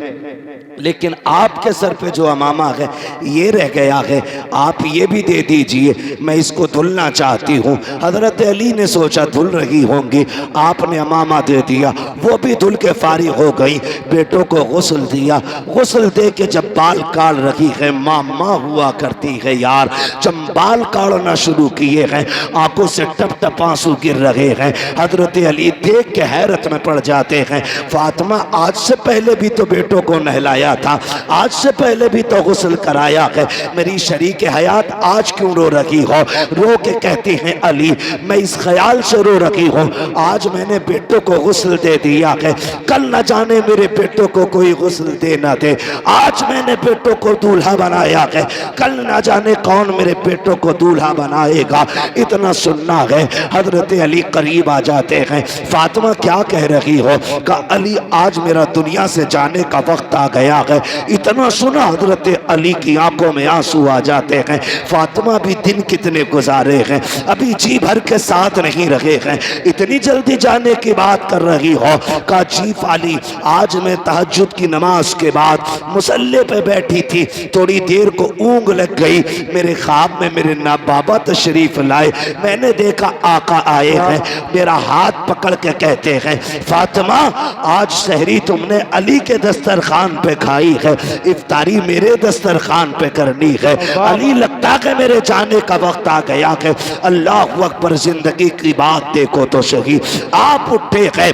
लेकिन आपके सर पे जो अमामा है ये रह गया है, आप ये भी दे दीजिए, मैं इसको धुलना चाहती हूँ। हजरत अली ने सोचा धुल रही होंगी, आपने अमामा दे दिया, वो भी धुल के फारिग हो गई। बेटों को गुस्ल दिया, गुस्ल दे के जब बाल काट रही है, माँ हुआ करती है यार, जब बाल काटना शुरू किए हैं, आंखों से टप टप आंसू गिर रहे हैं। हजरत अली देख के हैरत में पड़ जाते हैं। फातिमा आज से पहले भी तो बेटों को नहलाया था, आज से पहले भी तो गुस्ल कराया है, मेरी शरीक हयात आज क्यों रो रही हो? रो के कहती हैं अली मैं इस ख्याल से रो रही हूँ, आज मैंने बेटों को गुस्ल दे दिया है, कल न जाने मेरे बेटों को कोई गुस्ल दे ना दे। आज मैंने बेटों को दूल्हा बनाया है, कल न जाने कौन मेरे बेटों को दूल्हा बनाएगा। इतना सुनना है। हजरत अली करीब आ जाते हैं। फातिमा क्या कह रही हो? का अली आज मेरा दुनिया से जाने का वक्त आ गया गया है। इतना सुना हजरत अली की आंखों में आंसू आ जाते हैं। फातिमा भी दिन कितने गुजारे हैं, अभी जी भर के साथ नहीं रहे हैं, इतनी जल्दी जाने की बात कर रही हो। कहा जी फाली, आज मैं तहज्जुद की नमाज के बाद मुसल्ले पे बैठी थी, थोड़ी देर को ऊँग लग गई। मेरे ख्वाब में मेरे ना बाबा तशरीफ लाए, मैंने देखा आका आए हैं, मेरा हाथ पकड़ के कहते हैं फातिमा आज सहरी तुमने अली के दस्तरखान पे खाई है, इफ्तारी मेरे दस्तरखान पे करनी है। अली लगता है मेरे जाने का वक्त आ गया है। अल्लाह अकबर, जिंदगी की बात देखो तो सही। आप उठे हैं,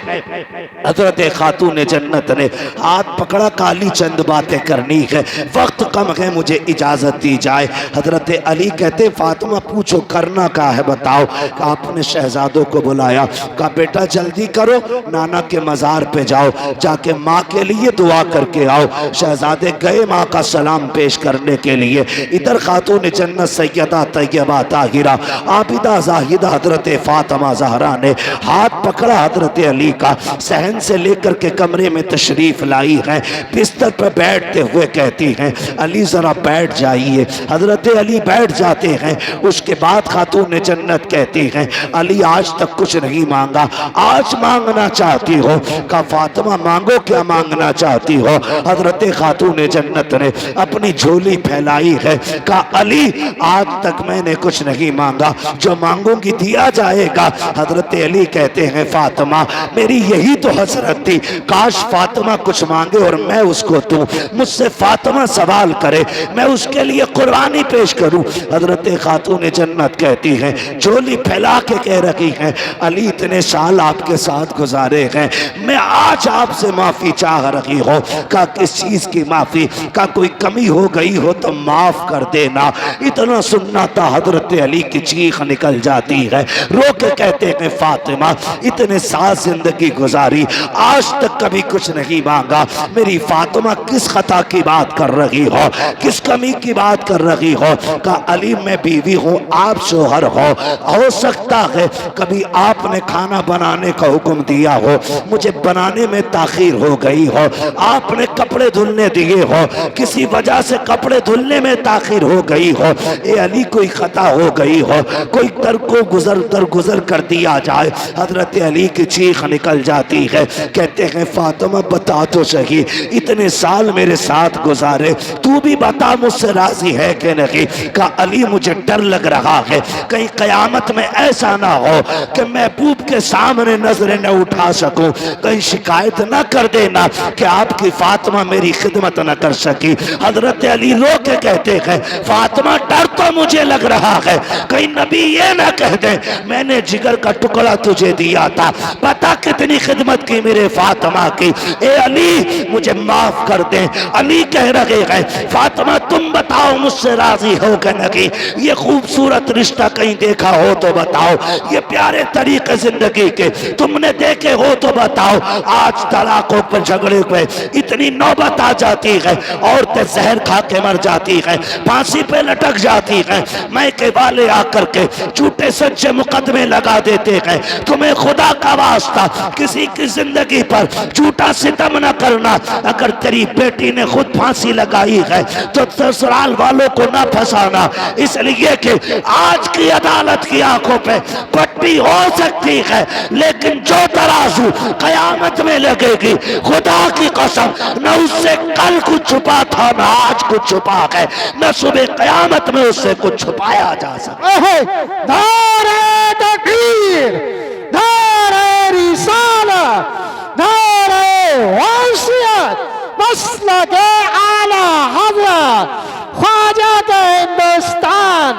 हजरत खातून जन्नत ने हाथ पकड़ा, काली चंद बातें करनी है, वक्त कम है, मुझे इजाजत दी जाए। हजरत अली कहते फातिमा पूछो करना क्या है बताओ। आपने शहजादों को बुलाया, कहा बेटा जल्दी करो, नाना के मजार पे जाओ, जाके माँ के लिए दुआ करके आओ। शहजादे गए माँ का सलाम पेश करने के लिए। इधर खातून जन्नत सैयदा तैयबा ताहिरा आबिदा जाहिदा हजरत फातिमा ज़हरा ने हाथ पकड़ा हजरत अली का, सहन से लेकर के कमरे में तशरीफ लाई है। बिस्तर पर बैठते हुए कहती हैं अली ज़रा बैठ जाइए। हजरत अली बैठ जाते हैं। उसके बाद खातून जन्नत कहती हैं अली आज तक कुछ नहीं मांगा, आज मांगना चाहती हो। का फातिमा मांगो, क्या मांगना चाहती हो। हजरत खातून जन्नत ने अपनी झोली फैलाई है। का अली आज तक मैंने कुछ नहीं मांगा, जो मांगूंगी दिया जाएगा। हजरत अली कहते हैं फातिमा मेरी यही तो हसरत थी, काश फातिमा कुछ मांगे और मैं उसको दूं, मुझसे फातिमा सवाल करे, मैं उसके लिए कुर्बानी पेश करूं। हजरत खातून जन्नत कहती हैं झोली फैला के कह रही हैं अली इतने साल आपके साथ गुजारे हैं, मैं आज आपसे माफी चाह रही हूँ। का किस चीज की माफी। का कोई कमी हो गई हो तो माफ कर देना। इतना सुनना था हजरत अली की चीख निकल जाती है। रो के कहते हैं फातिमा इतने साल जिंदगी गुजारी, आज तक कभी कुछ नहीं मांगा, मेरी फातिमा किस खता की बात कर रही हो, किस कमी की बात कर रही हो। का अली मैं बीवी हूँ, आप शोहर हो सकता है कभी आपने खाना बनाने का हुक्म दिया हो, मुझे बनाने में ताखीर हो गई हो, आपने कपड़े धुलने दिए हो, किसी वजह से कपड़े धुलने में ताखीर हो गई हो, ए अली कोई खता हो गई हो, कोई दरगुजर कर दिया जाए। हजरत अली की चीख निकल जाती है। कहते हैं फातिमा बता तो सही, इतने साल मेरे साथ गुजारे, तू भी बता मुझसे राजी है कि नहीं। का अली मुझे डर लग रहा है कहीं कयामत में ऐसा ना हो कि महबूब के सामने नजरें न उठा सकूं, कहीं शिकायत न कर देना कि आपकी फातिमा मेरी खिदमत न कर सकी। हजरत अली रो के कहते हैं फातिमा डर तो मुझे लग रहा है कहीं नबी ये ना कह दे मैंने जिगर का टुकड़ा तुझे दिया था, पता कितनी खिदमत की मेरे फातिमा की। ए अली मुझे माफ कर दे। अली कह रहे हैं फातिमा तुम बताओ मुझसे राजी हो कि नहीं, ये खूबसूरत रिश्ता कहीं देखा हो तो बताओ, ये प्यारे तरीके जिंदगी के तुमने देखे हो तो बताओ। आज तलाकों पर झगड़े पे इतनी नौबत आ जाती है, औरतें जहर खा के मर जाती हैं, फांसी पे लटक जाती हैं, मैके वाले आकर के झूठे सच्चे मुकदमे लगा देते हैं। तुम्हें खुदा का वास्ता किसी की जिंदगी पर झूठा सितम न करना। अगर तेरी बेटी ने खुद फांसी लगाई है तो ससुराल वालों को न फंसाना, इसलिए कि आज की अदालत की आंखों पे पट्टी हो सकती है लेकिन जो तराजू कयामत में लगेगी खुदा की कसम न उससे कल कुछ छुपा था न आज कुछ छुपा है, न सुबह कयामत में उससे कुछ छुपाया जा सकता। नारे तकबीर, नारे रिसालत, नारे वसीयत, मसलक आला हज़रत ख्वाजा का हिंदुस्तान,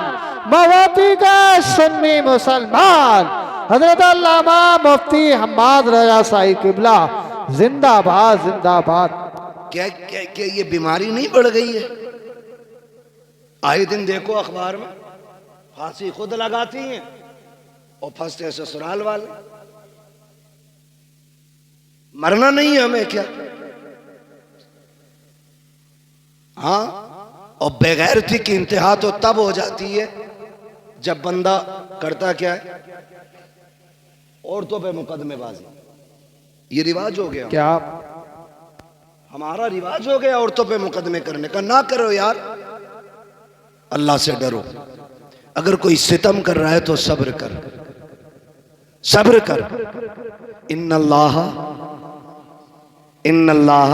मवाती का सुन्नी मुसलमान, हजरत अल्लामा मुफ्ती हम्माद रजा साहिब किबला जिंदाबाद जिंदाबाद। क्या क्या क्या ये बीमारी नहीं बढ़ गई है? आए दिन देखो अखबार में फांसी खुद लगाती हैं और फंसते ससुराल वाले। मरना नहीं है हमें क्या? हाँ, और बेगैरती की इंतहा तो तब हो जाती है जब बंदा करता क्या है, औरतों पे मुकदमेबाजी। ये रिवाज हो गया क्या हमारा रिवाज हो गया औरतों पे मुकदमे करने का। ना करो यार, अल्लाह से डरो। अगर कोई सितम कर रहा है तो सब्र कर, सब्र कर। इन्नल्लाह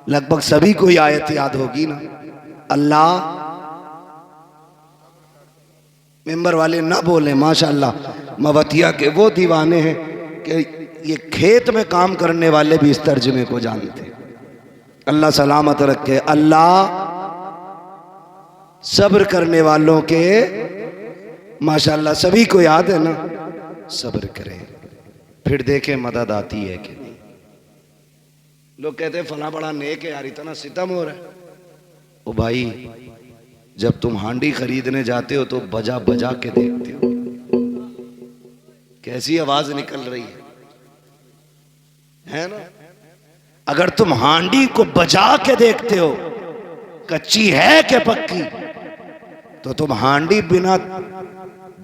लगभग सभी को ये आयत याद होगी ना। अल्लाह, मेंबर वाले ना बोले माशाअल्लाह, मवतिया के वो दीवाने हैं कि ये खेत में काम करने वाले भी इस तर्जमे को जानते। अल्लाह सलामत रखे। अल्लाह सब्र करने वालों के, माशाअल्लाह सभी को याद है ना, सब्र करें, फिर देखें मदद आती है कि नहीं। लोग कहते हैं फला बड़ा नेक है यार, इतना सितम हो रहा है। ओ भाई, जब तुम हांडी खरीदने जाते हो तो बजा बजा के देखते हो कैसी आवाज निकल रही है ना। अगर तुम हांडी को बजा के देखते हो कच्ची है कि पक्की, तो तुम हांडी बिना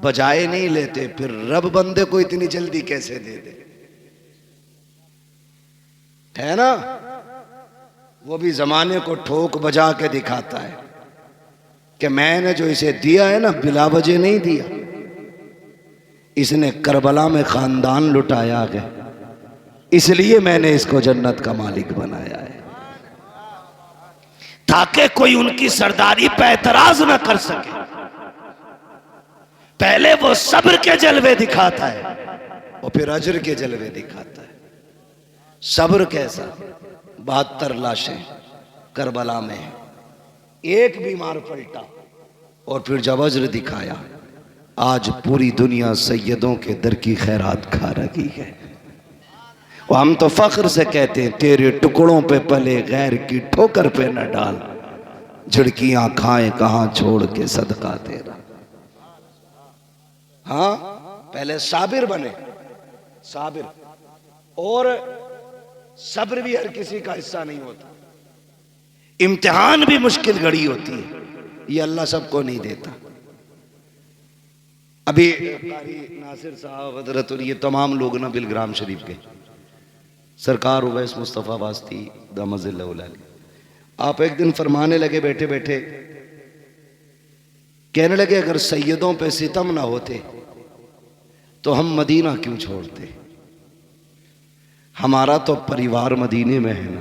बजाए नहीं लेते, फिर रब बंदे को इतनी जल्दी कैसे दे दे, है ना। वो भी जमाने को ठोक बजा के दिखाता है कि मैंने जो इसे दिया है ना, बिला वजह नहीं दिया। इसने करबला में खानदान लुटाया है, इसलिए मैंने इसको जन्नत का मालिक बनाया है, ताकि कोई उनकी सरदारी पे एतराज ना कर सके। पहले वो सब्र के जलवे दिखाता है और फिर अजर के जलवे दिखाता है। सब्र कैसा, 72 लाशें करबला में है, एक बीमार पलटा और फिर जब अजर दिखाया, आज पूरी दुनिया सैयदों के दर की खैरात खा रही है। और हम तो फख्र से कहते हैं, तेरे टुकड़ों पे पले गैर की ठोकर पे न डाल, झिड़कियां खाए कहां छोड़ के सदका तेरा। हाँ, पहले साबिर बने, साबिर। और सब्र भी हर किसी का हिस्सा नहीं होता, इम्तिहान भी मुश्किल घड़ी होती है, ये अल्लाह सबको नहीं देता। अभी कारी नासिर साहब, हजरत, ये तमाम लोग ना बिलग्राम शरीफ के, सरकार उवैस मुस्तफ़ा वास्ती दामज़िल्लहुल, आप एक दिन फरमाने लगे बैठे बैठे, कहने लगे अगर सैयदों पे सितम ना होते तो हम मदीना क्यों छोड़ते। हमारा तो परिवार मदीने में है ना,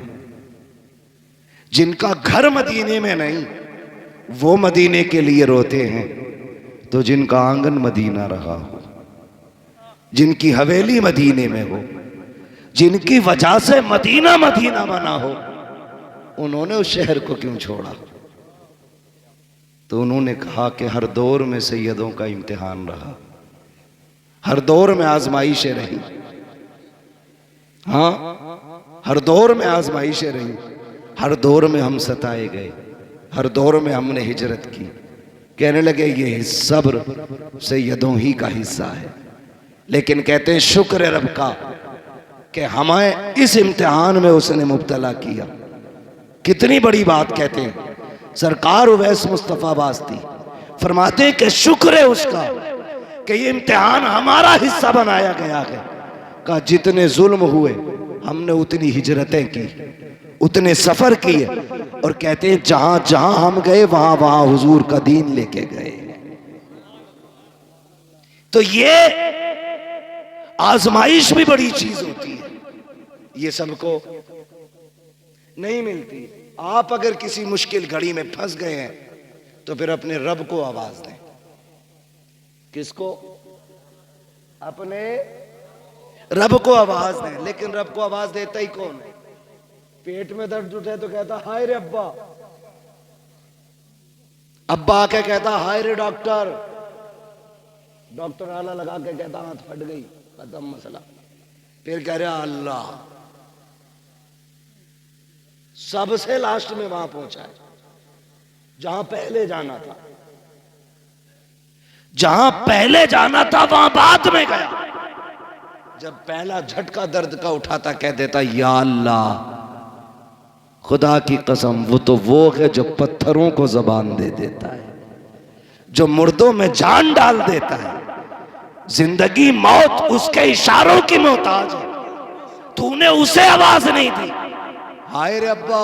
जिनका घर मदीने में नहीं वो मदीने के लिए रोते हैं, तो जिनका आंगन मदीना रहा हो, जिनकी हवेली मदीने में हो, जिनकी वजह से मदीना मदीना बना हो, उन्होंने उस शहर को क्यों छोड़ा। तो उन्होंने कहा कि हर दौर में सैयदों का इम्तिहान रहा, हर दौर में आजमाइशें रही। हाँ, हर दौर में आजमाइशें रही, हर दौर में हम सताए गए, हर दौर में हमने हिजरत की। कहने लगे ये सब्र सैयदों ही का हिस्सा है, लेकिन कहते हैं शुक्र रब का कि हमें इस इम्तिहान में उसने मुब्तला किया। कितनी बड़ी बात कहते हैं। सरकार उवैस मुस्तफ़ा वास्ती फरमाते हैं कि शुक्र है उसका कि ये इम्तिहान हमारा हिस्सा बनाया गया है। का जितने जुल्म हुए हमने उतनी हिजरतें की, उतने सफर किए, और कहते हैं जहां जहां हम गए वहां वहां हुजूर का दीन लेके गए। तो ये आजमाइश भी बड़ी चीज होती है, ये सबको नहीं मिलती। आप अगर किसी मुश्किल घड़ी में फंस गए हैं तो फिर अपने रब को आवाज दें। किसको? अपने रब को आवाज दें। लेकिन रब को आवाज देता ही कौन है? पेट में दर्द उठे तो कहता हाय रे अब्बा, अब्बा आके कहता हाय रे डॉक्टर, डॉक्टर आला लगा के कहता हाथ फट गई, खत्म मसला। फिर कह रहा अल्लाह। सबसे लास्ट में वहां पहुंचा है जहां पहले जाना था, जहां पहले जाना था वहां बाद में गया। जब पहला झटका दर्द का उठाता कह देता या अल्लाह, खुदा की कसम वो तो वो है जो पत्थरों को जबान दे देता है, जो मुर्दों में जान डाल देता है। जिंदगी मौत उसके इशारों की मोहताज है, तूने उसे आवाज नहीं दी। हाय रे अब्बा।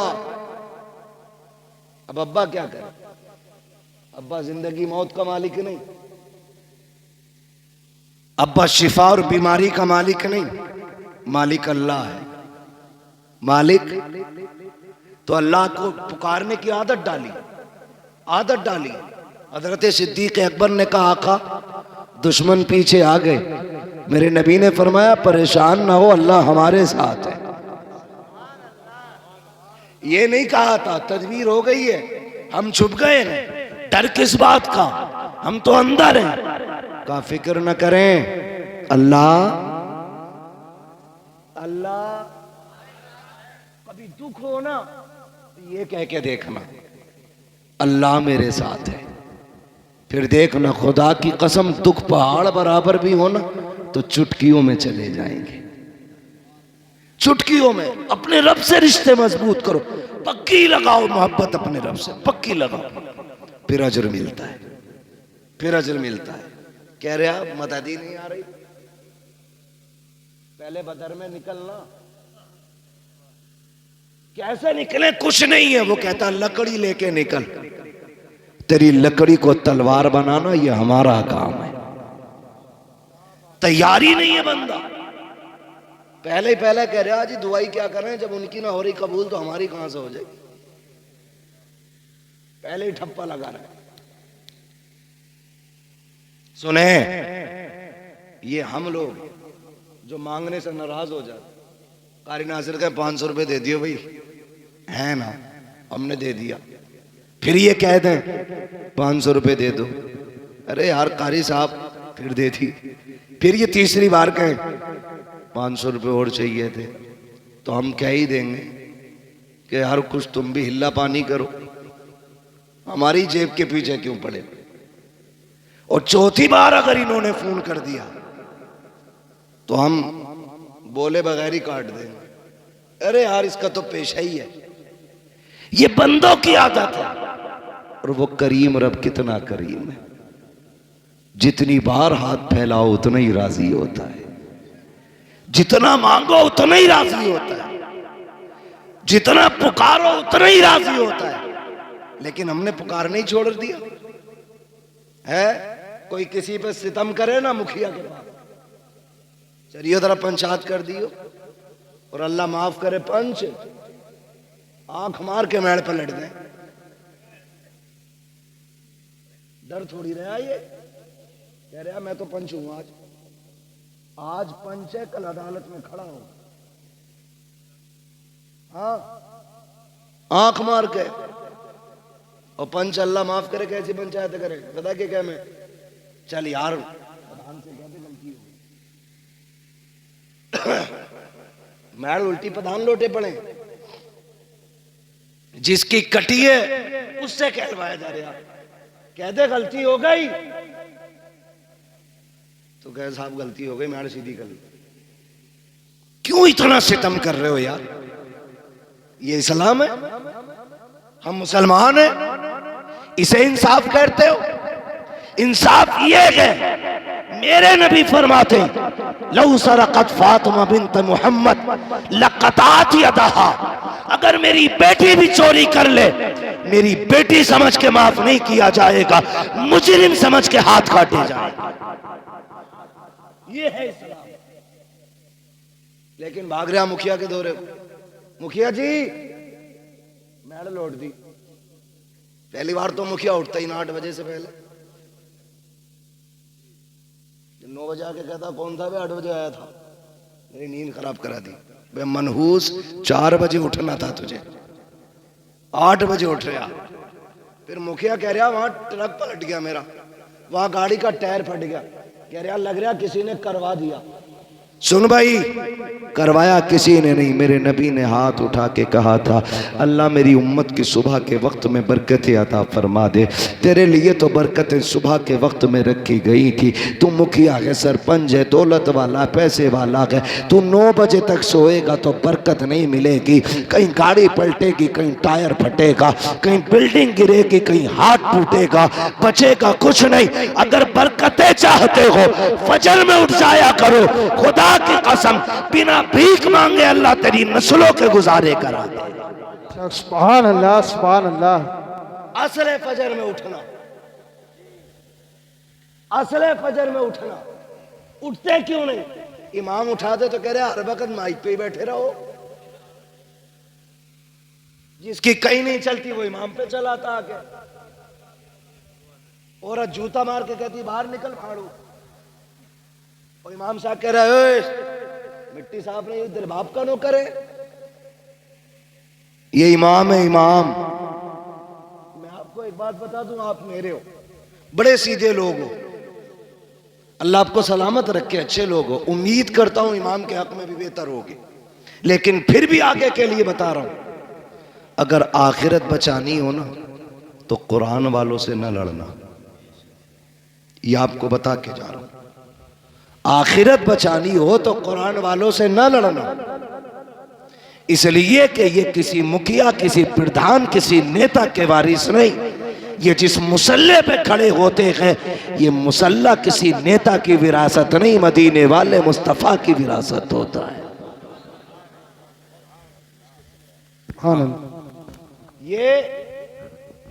अब अब्बा क्या करे? अब्बा जिंदगी मौत का मालिक नहीं, अब्बा शिफा और बीमारी का मालिक नहीं, मालिक अल्लाह है। मालिक तो अल्लाह को पुकारने की आदत डाली, आदत डाली। हजरत सिद्दीक अकबर ने कहा आका दुश्मन पीछे आ गए, मेरे नबी ने फरमाया परेशान ना हो, अल्लाह हमारे साथ है। ये नहीं कहा था तदबीर हो गई है, हम छुप गए हैं, डर किस बात का, हम तो अंदर हैं। का फिक्र न करें, अल्लाह अल्लाह। कभी दुख हो ना तो ये कह के देखना अल्लाह मेरे साथ है, फिर देखना खुदा की कसम दुख पहाड़ बराबर भी हो ना तो चुटकियों में चले जाएंगे। चुटकियों में अपने रब से रिश्ते मजबूत करो, पक्की लगाओ मोहब्बत अपने रब से, पक्की लगाओ, फिर अजर मिलता है, फिर अजर मिलता है। कह रहे आप मददी नहीं आ रही, पहले बदर में निकलना। कैसे निकले? कुछ नहीं है। वो कहता लकड़ी लेके निकल, तेरी लकड़ी को तलवार बनाना ये हमारा काम है। तैयारी नहीं है बंदा, पहले ही पहले कह रहा जी दुआई क्या करें, जब उनकी ना हो रही कबूल तो हमारी कहां से हो जाएगी। पहले ही ठप्पा लगा रहा है। सुने, ये हम लोग जो मांगने से नाराज हो जाते, कारी नासिर का 500 रुपए दे दियो भाई, है ना, हमने दे दिया, फिर ये कह दें 500 रुपए दे दो, अरे यार कारी साहब फिर दे दी, फिर ये तीसरी बार कहें 500 रुपए और चाहिए थे, तो हम क्या ही देंगे कि यार कुछ तुम भी हिल्ला पानी करो, हमारी जेब के पीछे क्यों पड़े। और चौथी बार अगर इन्होंने फोन कर दिया तो हम बोले बगैर ही काट देंगे, अरे यार इसका तो पेशा ही है। ये बंदों की आदत है। और वो करीम रब कितना करीम है, जितनी बार हाथ फैलाओ उतना ही राजी होता है, जितना मांगो उतना ही राजी होता है, जितना पुकारो उतना ही राजी होता है। लेकिन हमने पुकार नहीं छोड़ दिया है। कोई किसी पे सितम करे ना मुखिया के पास, चलिए जरा पंचायत कर दियो, और अल्लाह माफ करे पंच आंख मार के मेड़ पर लड़ गए। डर थोड़ी रहा, ये कह रहा मैं तो पंच हूं, आज पंच है, कल अदालत में खड़ा हो। हाँ, आंख मार के। और पंच अल्लाह माफ करे कैसी पंचायत करे, पता क्या मैं, चल यार प्रधान से कहते गलती हो मैड उल्टी प्रधान लोटे पड़े, जिसकी कटी है उससे कहलवाया जा रहा, कहते गलती हो गई तो कहे साहब गलती हो गई, मैड सीधी कर ली। क्यों इतना सितम कर रहे हो यार, ये इस्लाम है, हम मुसलमान हैं, इसे इंसाफ कहते हो। इंसाफ ये है, मेरे नबी फरमाते लौ सरक़त फातिमा बिन्त मुहम्मद लक़तात यदहा, अगर मेरी बेटी भी चोरी कर ले, मेरी बेटी समझ के माफ नहीं किया जाएगा, मुजरिम समझ के हाथ काटे जाएगा। ये है इस्लाम। लेकिन भाग रहा मुखिया के दौरे, मुखिया जी मैडल लौट दी। पहली बार तो मुखिया उठता ही ना 8 बजे से पहले, 9 बजे आके कहता कौन था बे, 8 बजे आया था, मेरी नींद खराब करा दी बे मनहूस, 4 बजे उठना था तुझे, 8 बजे उठ रहा। फिर मुखिया कह रहा वहां ट्रक पलट गया मेरा, वहां गाड़ी का टायर फट गया, कह रहा लग रहा किसी ने करवा दिया। सुन भाई, करवाया किसी ने नहीं, मेरे नबी ने हाथ उठा के कहा था अल्लाह मेरी उम्मत की सुबह के वक्त में बरकतें अता फरमा दे, तेरे लिए तो बरकतें सुबह के वक्त में रखी गई थी, तू मुखिया है, सरपंच है, दौलत वाला, पैसे वाला है, तू 9 बजे तक सोएगा तो बरकत नहीं मिलेगी, कहीं गाड़ी पलटेगी, कहीं टायर फटेगा, कहीं बिल्डिंग गिरेगी, कहीं हाथ टूटेगा, बचेगा कुछ नहीं। अगर बरकतें चाहते हो फजर में उठ जाया करो, खुदा खुदा की कसम बिना भीख मांगे अल्लाह तेरी नस्लों के गुजारे करा दे। सुभान अल्लाह, सुभान अल्लाह। असले फजर में उठना, असले फजर में उठना। उठते क्यों नहीं? इमाम उठा दे तो कह रहे हर वक्त माइक पे ही बैठे रहो। जिसकी कहीं नहीं चलती वो इमाम पे चलाता आके। औरत जूता मार के कहती बाहर निकल फाड़ू, और इमाम साहब कह रहे मिट्टी साफ नहीं तेरे बाप का नौकर है। ये इमाम है, इमाम। मैं आपको एक बात बता दूं, आप मेरे हो, बड़े सीधे लोग हो, अल्लाह आपको सलामत रखे, अच्छे लोग हो। उम्मीद करता हूं इमाम के हक में भी बेहतर होगी, लेकिन फिर भी आगे के लिए बता रहा हूं, अगर आखिरत बचानी हो ना तो कुरान वालों से न लड़ना। ये आपको बता के जा रहा हूं, आखिरत बचानी हो तो कुरान वालों से न लड़ना। इसलिए कि ये किसी मुखिया, किसी प्रधान, किसी नेता के वारिस नहीं। ये जिस मुसल्ले पे खड़े होते हैं, ये मुसल्ला किसी नेता की विरासत नहीं, मदीने वाले मुस्तफा की विरासत होता है। हाँ, ये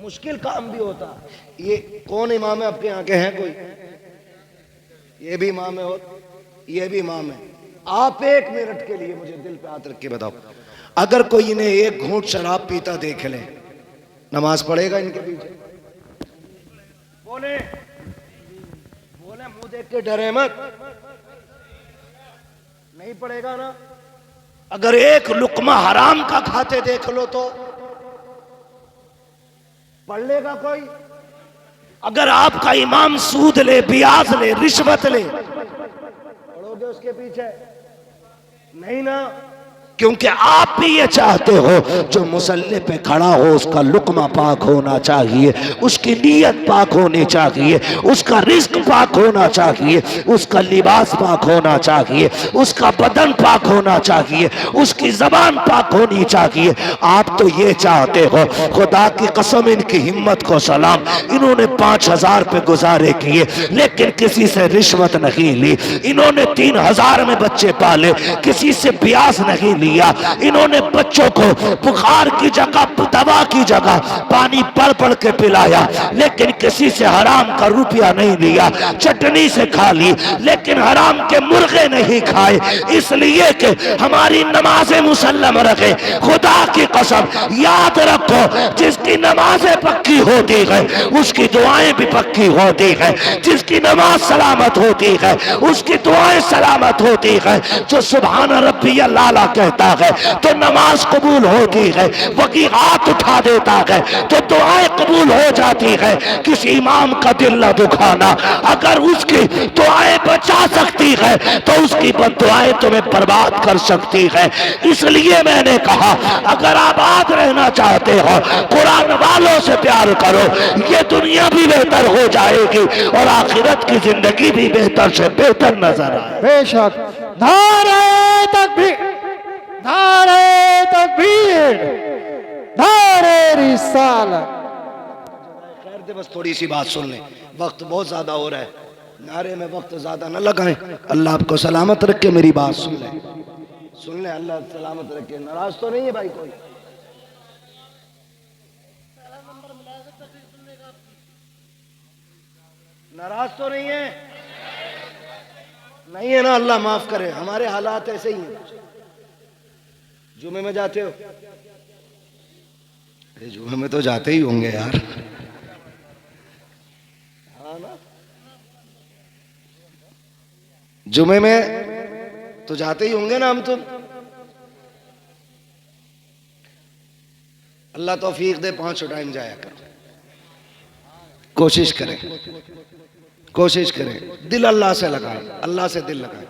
मुश्किल काम भी होता है। ये कौन इमाम है आपके यहाँ के? हैं कोई? ये भी इमाम है और ये भी इमाम है। आप एक मिनट के लिए मुझे दिल पे हाथ रख के बताओ, अगर कोई इन्हें एक घूंट शराब पीता देख ले, नमाज पढ़ेगा इनके पीछे? बोले बोले मुंह देख के डरे मत, नहीं पढ़ेगा ना। अगर एक लुकमा हराम का खाते देख लो तो पढ़ लेगा कोई? अगर आपका इमाम सूद ले, ब्याज ले, रिश्वत ले, पढ़ोगे उसके पीछे? नहीं ना, क्योंकि आप भी ये चाहते हो जो मुसल्ले पे खड़ा हो उसका लुकमा पाक होना चाहिए, उसकी नीयत पाक होनी चाहिए, उसका रिस्क पाक होना चाहिए, उसका लिबास पाक होना चाहिए, उसका बदन पाक होना चाहिए, उसकी जबान पाक होनी चाहिए। आप तो ये चाहते हो। खुदा की कसम, इनकी हिम्मत को सलाम, इन्होंने 5,000 पे गुजारे किए लेकिन किसी से रिश्वत नहीं ली। इन्होंने 3,000 में बच्चे पाले, किसी से ब्याज नहीं ली। इन्होंने बच्चों को बुखार की जगह, दवा की जगह पानी पढ़ पढ़ के पिलाया, लेकिन किसी से हराम का रुपया नहीं लिया। चटनी से खा ली लेकिन हराम के मुर्गे नहीं खाए, इसलिए कि हमारी नमाजें मुसल्लम रखे। खुदा की कसम, याद रखो, जिसकी नमाजें पक्की होती है उसकी दुआएं भी पक्की होती है। जिसकी नमाज सलामत होती है उसकी दुआएं सलामत होती है। जो सुभान रब्बिया लाला कहता है तो नमाज कबूल होती है, वकी हाथ उठा देता है तो दुआएं कबूल हो जाती है। किसी इमाम का दिल न दुखाना, अगर उसकी दुआएं बचा सकती है तो उसकी बद्दुआएं तुम्हें बर्बाद कर सकती है। इसलिए मैंने कहा, अगर आबाद रहना चाहते हो कुरान वालों से प्यार करो, ये दुनिया भी बेहतर हो जाएगी और आखिरत की जिंदगी भी बेहतर से बेहतर नजर आए। बेशक। नारे तकबीर, नारे तकबीर, नारे रिसालत। खैर दे, बस थोड़ी सी बात सुन लें, वक्त बहुत ज्यादा हो रहा है, नारे में वक्त ज्यादा न लगाएं। अल्लाह आपको सलामत रखे, मेरी बात सुन लें, सुन लें, अल्लाह सलामत रखे। नाराज तो नहीं है भाई कोई? नाराज तो नहीं है? नहीं है ना? अल्लाह माफ करे, हमारे हालात ऐसे ही हैं। जुमे में जाते हो? अरे जुमे में तो जाते ही होंगे यार, हाँ ना? जुमे में तो जाते ही होंगे ना हम तुम। अल्लाह तौफीक दे, 5 टाइम जाया करो, कोशिश करें, कोशिश करें, दिल अल्लाह से लगाएं, अल्लाह से दिल लगाएं।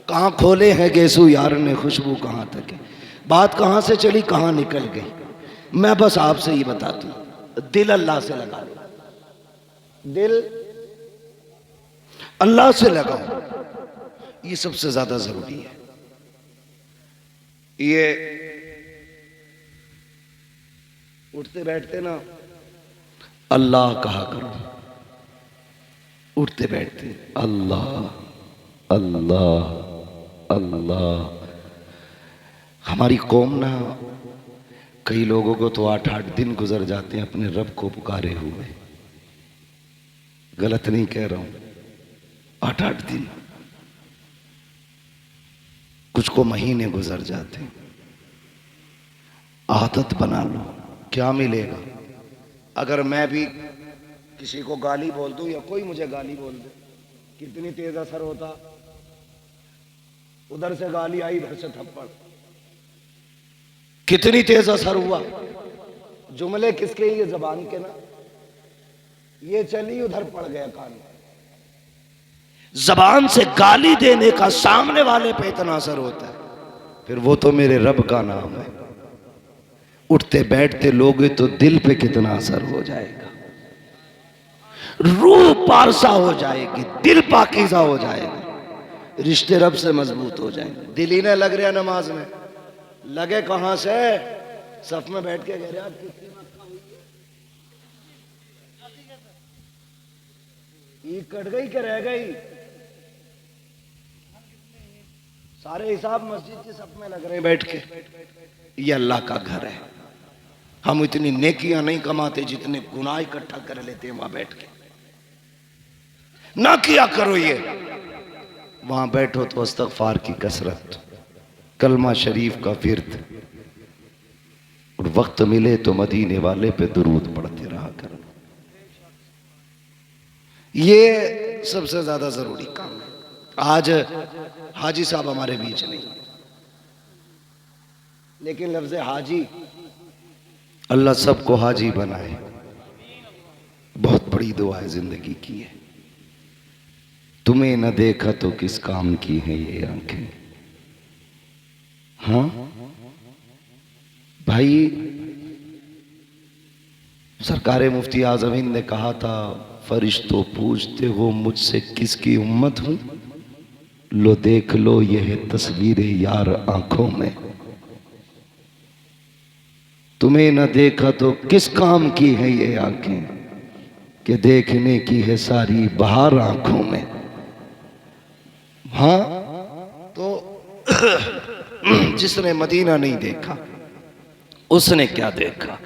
कहाँ खोले हैं गेसू यार ने खुशबू कहाँ तक है, बात कहाँ से चली कहाँ निकल गई। मैं बस आपसे ही बताता हूँ, दिल अल्लाह से लगा लो, दिल अल्लाह से लगाओ, ये सबसे ज्यादा जरूरी है। ये उठते बैठते ना अल्लाह कहा करो, उठते बैठते अल्लाह अल्लाह अल्लाह। हमारी कौम ना, कई लोगों को तो 8-8 दिन गुजर जाते हैं अपने रब को पुकारे हुए। गलत नहीं कह रहा हूं, 8-8 दिन, कुछ को महीने गुजर जाते हैं। आदत बना लो, क्या मिलेगा? अगर मैं भी किसी को गाली बोल दूं या कोई मुझे गाली बोल दे, कितनी तेज असर होता। उधर से गाली आई, इधर से थप्पड़, कितनी तेज असर हुआ। जुमले किसके? ये जबान के ना, ये चली उधर पड़ गया कान। जबान से गाली देने का सामने वाले पे इतना असर होता है, फिर वो तो मेरे रब का नाम है। उठते बैठते लोगे तो दिल पे कितना असर हो जाएगा। रूह पारसा हो जाएगी, दिल पाकीज़ा हो जाएगा, रिश्ते रब से मजबूत हो जाएंगे। दिल ही ना लग रहा नमाज में, लगे कहां से? सफ में बैठ के कह रहे आप कितनी मक्का हुई है? ईद कट गई कि रह गई? सारे हिसाब मस्जिद के सफ में लग रहे हैं बैठ के। ये अल्लाह का घर है। हम इतनी नेकियां नहीं कमाते जितने गुनाह इकट्ठा कर लेते हैं वहां बैठ के। ना किया करो ये, वहां बैठो तो इस्तगफार की कसरत, कलमा शरीफ का फिर्द, और वक्त मिले तो मदीने वाले पे दुरूद पढ़ते रहा करो। ये सबसे ज्यादा जरूरी काम है। आज हाजी साहब हमारे बीच नहीं, लेकिन लफ्ज हाजी, अल्लाह सबको हाजी बनाए। बहुत बड़ी दुआ है जिंदगी की है। तुम्हें न देखा तो किस काम की है ये आंखें। हाँ भाई, सरकारे मुफ्ती आज़मीन ने कहा था, फरिश्तों पूछते हो मुझसे किसकी उम्मत हूं, लो देख लो ये है तस्वीर यार आंखों में। तुम्हें न देखा तो किस काम की है ये आंखें, कि देखने की है सारी बहार आंखों में। हाँ तो जिसने मदीना नहीं देखा उसने क्या देखा।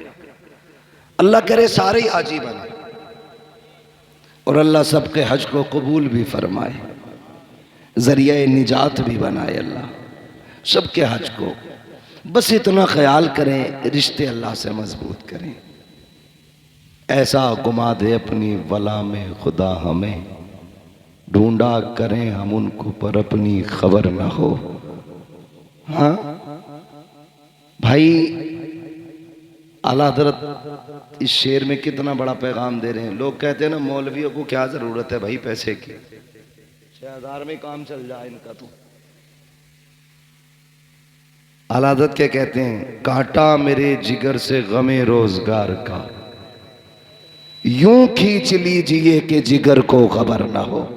अल्लाह करे सारे ही हाजी बने, और अल्लाह सबके हज को कबूल भी फरमाए, जरिया निजात भी बनाए अल्लाह सबके हज को। बस इतना ख्याल करें, रिश्ते अल्लाह से मजबूत करें। ऐसा घुमा दे अपनी वला में खुदा हमें, ढूंढा करें हम उनको पर अपनी खबर ना हो। हाँ भाई, आला हज़रत इस शेर में कितना बड़ा पैगाम दे रहे हैं। लोग कहते हैं ना मौलवियों को क्या जरूरत है भाई पैसे की, 6000 में काम चल जाए इनका। तो आला हज़रत क्या कहते हैं, कांटा मेरे जिगर से गमे रोजगार का, यूं खींच लीजिए कि जिगर को खबर ना हो।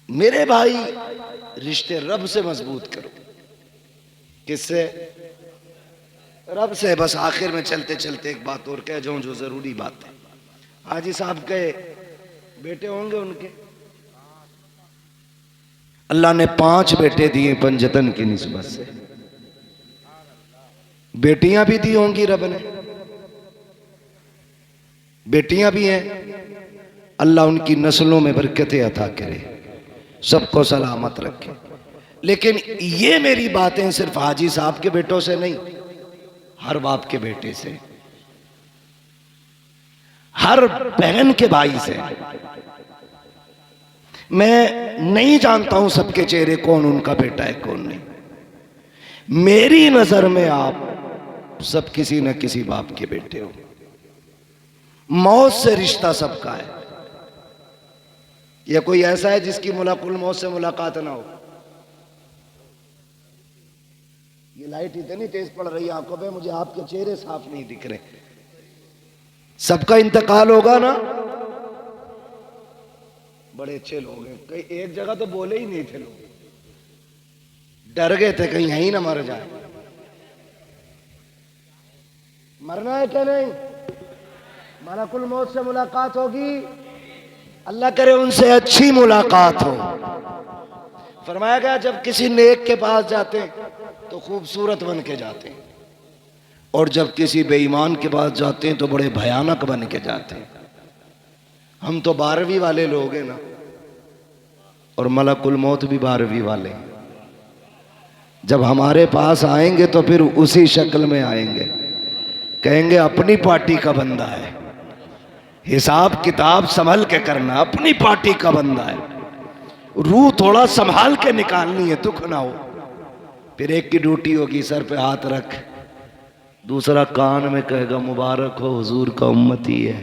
मेरे भाई, रिश्ते रब से मजबूत करो। किससे? रब से। बस आखिर में चलते चलते एक बात और कह जाऊं जो जरूरी बात है। हाजी साहब के बेटे होंगे उनके, अल्लाह ने 5 बेटे दिए पंजतन की निस्बत से। बेटियां भी दी होंगी रब ने, बेटियां भी हैं। अल्लाह उनकी नस्लों में बरकतें अता करे, सबको सलामत रखे। लेकिन ये मेरी बातें सिर्फ हाजी साहब के बेटों से नहीं, हर बाप के बेटे से, हर बहन के भाई से। मैं नहीं जानता हूं सबके चेहरे कौन उनका बेटा है कौन नहीं। मेरी नजर में आप सब किसी न किसी बाप के बेटे हो। मौत से रिश्ता सबका है। या कोई ऐसा है जिसकी मुलाकुल मौत से मुलाकात ना हो? ये लाइट इतनी तेज पड़ रही है आंखों पे, मुझे आपके चेहरे साफ नहीं दिख रहे। सबका इंतकाल होगा ना। बड़े अच्छे लोग हैं, कई एक जगह तो बोले ही नहीं थे लोग, डर गए थे कहीं यहीं ना मर जाए। मरना है क्या नहीं? मलकुल मौत से मुलाकात होगी। अल्लाह करे उनसे अच्छी मुलाकात हो। फरमाया गया जब किसी नेक के पास जाते हैं तो खूबसूरत बन के जाते हैं, और जब किसी बेईमान के पास जाते हैं तो बड़े भयानक बन के जाते हैं। हम तो 12वीं वाले लोग हैं ना, और मलकुल मौत भी 12वीं वाले हैं। जब हमारे पास आएंगे तो फिर उसी शक्ल में आएंगे, कहेंगे अपनी पार्टी का बंदा है, हिसाब किताब संभल के करना, अपनी पार्टी का बंदा है, रूह थोड़ा संभाल के निकालनी है, दुख ना हो। फिर एक की ड्यूटी होगी सर पे हाथ रख, दूसरा कान में कहेगा मुबारक हो हुजूर का उम्मती है,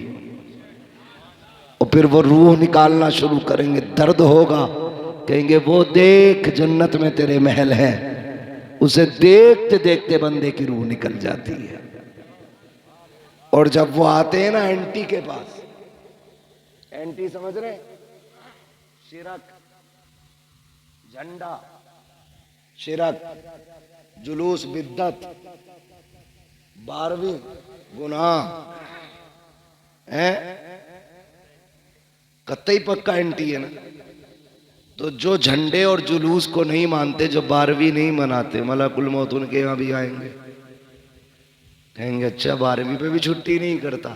और फिर वो रूह निकालना शुरू करेंगे, दर्द होगा, कहेंगे वो देख जन्नत में तेरे महल हैं, उसे देखते देखते बंदे की रूह निकल जाती है। और जब वो आते हैं ना एंटी के पास, एंटी समझ रहे, शिरक, झंडा, शिरक, जुलूस, बिद्दत, 12वीं गुनाह है, कतई पक्का एंटी है ना। तो जो झंडे और जुलूस को नहीं मानते, जो 12वीं नहीं मनाते, मलकुल मौत उनके यहां भी आएंगे, कहेंगे अच्छा 12वीं पे भी छुट्टी नहीं करता,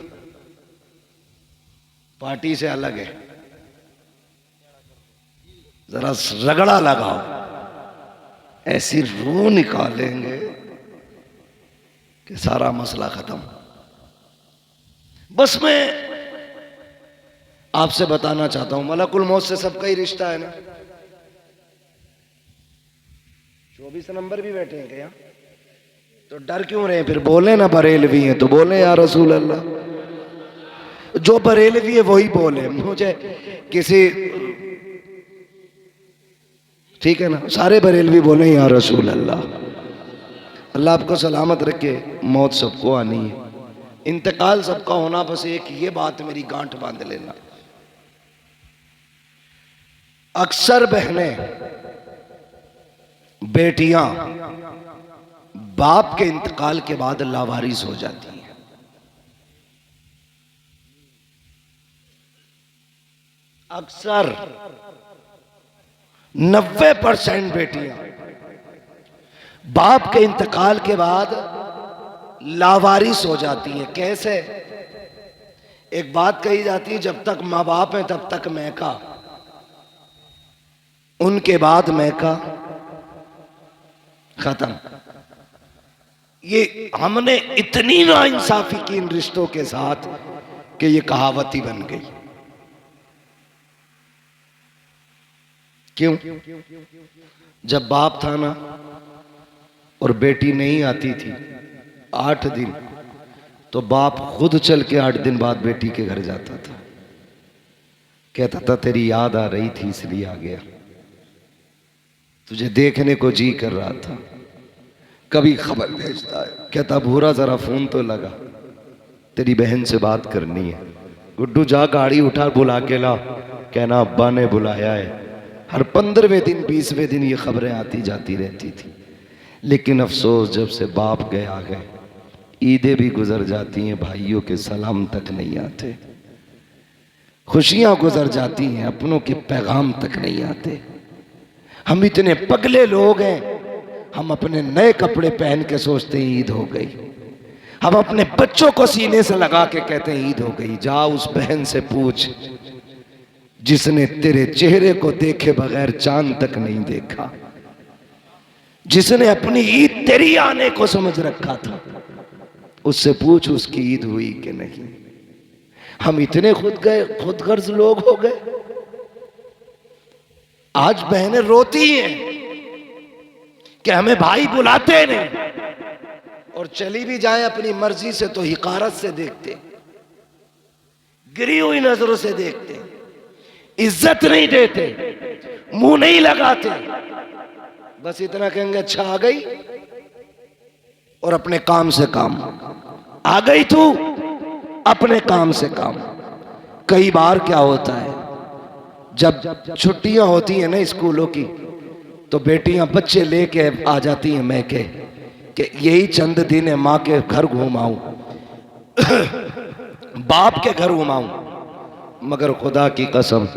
पार्टी से अलग है, जरा रगड़ा लगाओ। ऐसी रूह निकालेंगे कि सारा मसला खत्म। बस मैं आपसे बताना चाहता हूं, मलकुल मौत से सबका ही रिश्ता है ना। 24 नंबर भी बैठे हैं क्या? तो डर क्यों रहे? फिर बोले ना बरेलवी हैं तो बोले या रसूल अल्लाह। जो बरेलवी है वही बोले, मुझे किसी, ठीक है ना, सारे बरेलवी बोले या रसूल अल्लाह। अल्लाह आपको सलामत रखे। मौत सबको आनी है, इंतकाल सबका होना, बस एक ये बात मेरी गांठ बांध लेना। अक्सर बहनें, बेटियां बाप के इंतकाल के बाद लावारिस हो जाती हैं। अक्सर 90% बेटियां बाप के इंतकाल के बाद लावारिस हो जाती हैं। कैसे? एक बात कही जाती है, जब तक माँ बाप हैं तब तक मैका, उनके बाद मैका खत्म। ये हमने इतनी नाइंसाफी की इन रिश्तों के साथ कि ये कहावत ही बन गई। क्यों? जब बाप था ना और बेटी नहीं आती थी 8 दिन, तो बाप खुद चल के 8 दिन बाद बेटी के घर जाता था, कहता था तेरी याद आ रही थी इसलिए आ गया, तुझे देखने को जी कर रहा था। कभी खबर भेजता है, कहता भूरा जरा फोन तो लगा, तेरी बहन से बात करनी है। गुड्डू जा गाड़ी उठा बुला के ला, कहना अब्बा ने बुलाया है। हर 15वें दिन 20वें दिन ये खबरें आती जाती रहती थी। लेकिन अफसोस, जब से बाप गए आ गए, ईदें भी गुजर जाती हैं, भाइयों के सलाम तक नहीं आते, खुशियां गुजर जाती हैं, अपनों के पैगाम तक नहीं आते। हम इतने पगले लोग हैं, हम अपने नए कपड़े पहन के सोचते हैं ईद हो गई। हम अपने बच्चों को सीने से लगा के कहते हैं ईद हो गई। जा उस बहन से पूछ जिसने तेरे चेहरे को देखे बगैर चांद तक नहीं देखा, जिसने अपनी ईद तेरी आने को समझ रखा था, उससे पूछ उसकी ईद हुई कि नहीं। हम इतने खुदगर्ज लोग हो गए। आज बहनें रोती हैं कि हमें भाई बुलाते नहीं, और चली भी जाए अपनी मर्जी से तो हिकारत से देखते, गिरी हुई नजरों से देखते, इज्जत नहीं देते, मुंह नहीं लगाते, बस इतना कहेंगे अच्छा आ गई, और अपने काम से काम। आ गई तू, अपने काम से काम। कई बार क्या होता है, जब छुट्टियां होती हैं ना स्कूलों की, तो बेटियां बच्चे लेके आ जाती हैं मैके कि यही चंद दिन है, माँ के घर घुमाऊं, बाप के घर घुमाऊं। मगर खुदा की कसम,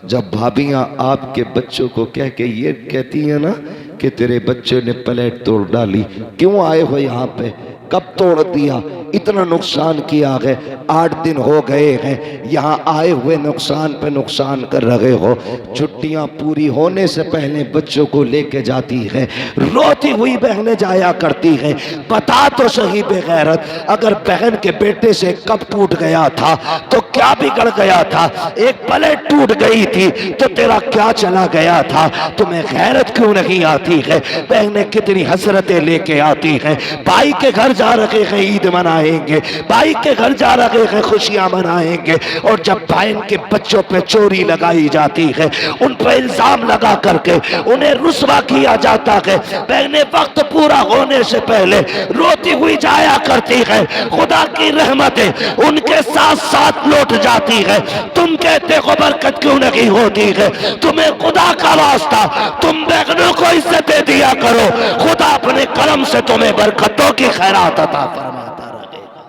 जब भाभियां आपके बच्चों को कह के ये कहती हैं ना कि तेरे बच्चे ने प्लेट तोड़ डाली, क्यों आए हो यहाँ पे, कब तोड़ दिया, इतना नुकसान किया है, 8 दिन हो गए हैं यहाँ आए हुए, नुकसान पे नुकसान कर रहे हो। छुट्टियां पूरी होने से पहले बच्चों को लेके जाती है, रोती हुई बहनें जाया करती हैं। बता तो सही बेगैरत, अगर बहन के बेटे से कप टूट गया था तो क्या बिगड़ गया था, एक प्लेट टूट गई थी तो तेरा क्या चला गया था, तुम्हें गैरत क्यों नहीं आती है। बहनें कितनी हसरतें लेके आती हैं, भाई के घर जा रहे हैं ईद मनाएंगे, भाई के घर जा रहे हैं खुशियां मनाएंगे, और जब बहन के बच्चों पे चोरी लगाई जाती है, उन पर इल्जाम लगा करके उन्हें रुस्वा किया जाता है, बहनें वक्त पूरा होने से पहले रोती हुई जाया करती है, खुदा की रहमतें उनके साथ साथ लौट जाती है। तुम कहते हो बरकत क्यों नहीं होती है, तुम्हें खुदा का वास्ता तुम बहनों को इज्जत दिया करो, खुदा अपने करम से तुम्हें बरकतों की खैरात अता फरमाता रहेगा।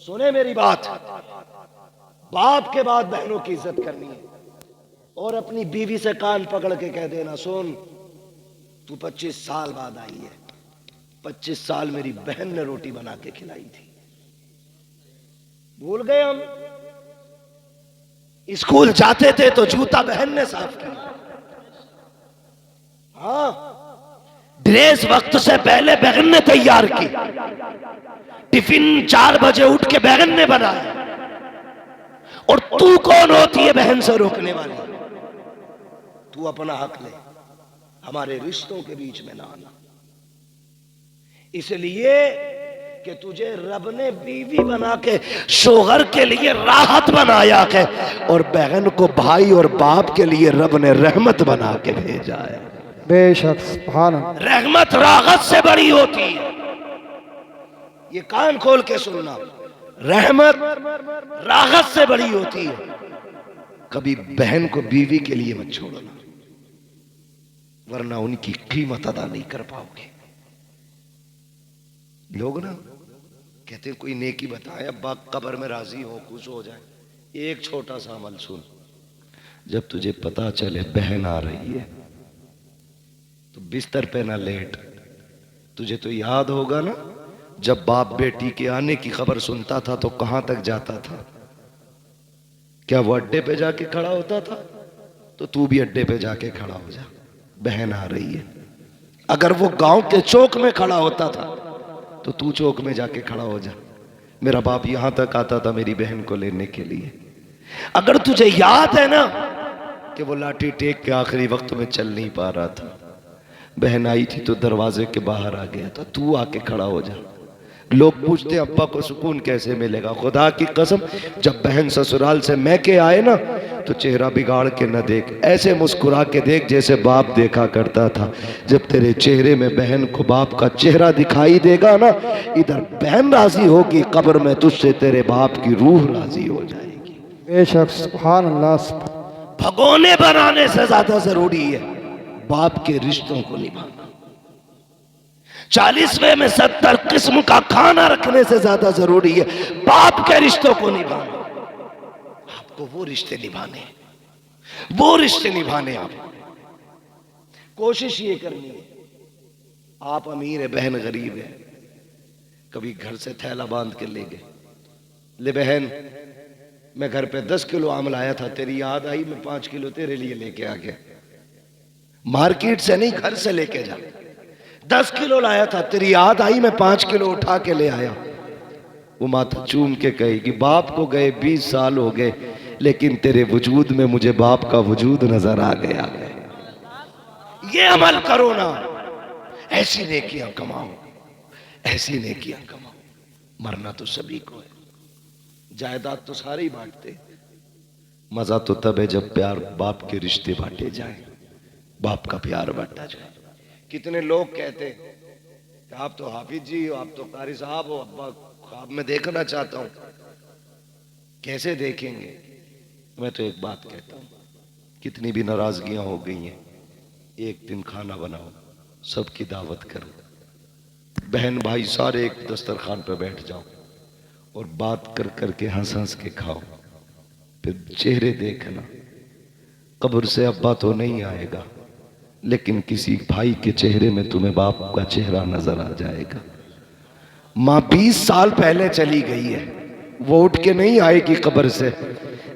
सुने मेरी बात, बाप के बाद बहनों की इज्जत करनी है, और अपनी बीवी से कान पकड़ के कह देना, सुन तू 25 साल बाद आई है, 25 साल मेरी बहन ने रोटी बना के खिलाई थी, भूल गए हम। स्कूल जाते थे तो जूता बहन ने साफ किया, हाँ, ड्रेस वक्त से पहले बहन ने तैयार की, टिफिन 4 बजे उठ के बहन ने बनाया, और तू कौन होती है बहन से रोकने वाली। तू अपना हक ले, हमारे रिश्तों के बीच में ना आना, इसलिए कि तुझे रब ने बीवी बना के शोहर के लिए राहत बनाया है, और बहन को भाई और बाप के लिए रब ने रहमत बना के भेजा है। बेशक सुभान अल्लाह। रहमत राहत से बड़ी होती है, ये कान खोल के सुनना, रहमत राहत से बड़ी होती है। कभी बहन को बीवी के लिए मत छोड़ना, वरना उनकी कीमत अदा नहीं कर पाओगे। लोग ना कहते कोई नेकी बताए, अब्बा कब्र में राजी हो, खुश हो जाए। एक छोटा सा अमल सुन, जब तुझे पता चले बहन आ रही है तो बिस्तर पे ना लेट। तुझे तो याद होगा ना, जब बाप बेटी के आने की खबर सुनता था तो कहां तक जाता था, क्या वो अड्डे पे जाके खड़ा होता था, तो तू भी अड्डे पे जाके खड़ा हो जा, बहन आ रही है। अगर वो गांव के चौक में खड़ा होता था तो तू चौक में जाके खड़ा हो जा, मेरा बाप यहां तक आता था मेरी बहन को लेने के लिए। अगर तुझे याद है ना कि वो लाठी टेक के आखिरी वक्त में चल नहीं पा रहा था, बहन आई थी तो दरवाजे के बाहर आ गया था, तू आके खड़ा हो जा। लोग पूछते अब्बा को सुकून कैसे मिलेगा, खुदा की कसम जब बहन ससुराल से मैके आए ना तो चेहरा बिगाड़ के न देख, ऐसे मुस्कुरा के देख जैसे बाप देखा करता था। जब तेरे चेहरे में बहन को बाप का चेहरा दिखाई देगा ना, इधर बहन राजी होगी, कब्र में तुझसे तेरे बाप की रूह राजी हो जाएगी। बेशक सुभान अल्लाह। भगोने बनाने से ज्यादा जरूरी है बाप के रिश्तों को निभाना। 40वें में 70 किस्म का खाना रखने से ज्यादा जरूरी है बाप के रिश्तों को निभाना। आपको वो रिश्ते निभाने, वो रिश्ते निभाने। आप कोशिश ये करनी है, आप अमीर है, बहन गरीब है, कभी घर से थैला बांध के ले गए, ले बहन मैं घर पे 10 किलो आम लाया था, तेरी याद आई, मैं 5 किलो तेरे लिए लेके आ गया। मार्केट से नहीं, घर से लेके जा। 10 किलो लाया था, तेरी याद आई, मैं 5 किलो उठा के ले आया। वो माथा चूम के कहेगी बाप को गए 20 साल हो गए, लेकिन तेरे वजूद में मुझे बाप का वजूद नजर आ गया। ये अमल करो ना, ऐसी नेकियां कमाओ, ऐसी नेकियां कमाओ। मरना तो सभी को है, जायदाद तो सारे ही बांटते, मजा तो तब है जब प्यार बाप के रिश्ते बांटे जाए, बाप का प्यार बांटा जाए। कितने लोग कहते कि आप तो हाफिज जी हो, आप तो कारी साहब हो, अब्बा ख्वाब में देखना चाहता हूं। कैसे देखेंगे? मैं तो एक बात कहता हूं, कितनी भी नाराजगियां हो गई हैं, एक दिन खाना बनाओ, सबकी दावत करो, बहन भाई सारे एक दस्तरखान पर बैठ जाओ और बात कर करके हंस हंस के खाओ, फिर चेहरे देखना। कब्र से अब्बा तो नहीं आएगा, लेकिन किसी भाई के चेहरे में तुम्हें बाप का चेहरा नजर आ जाएगा। माँ 20 साल पहले चली गई है, वो उठ के नहीं आएगी कब्र से,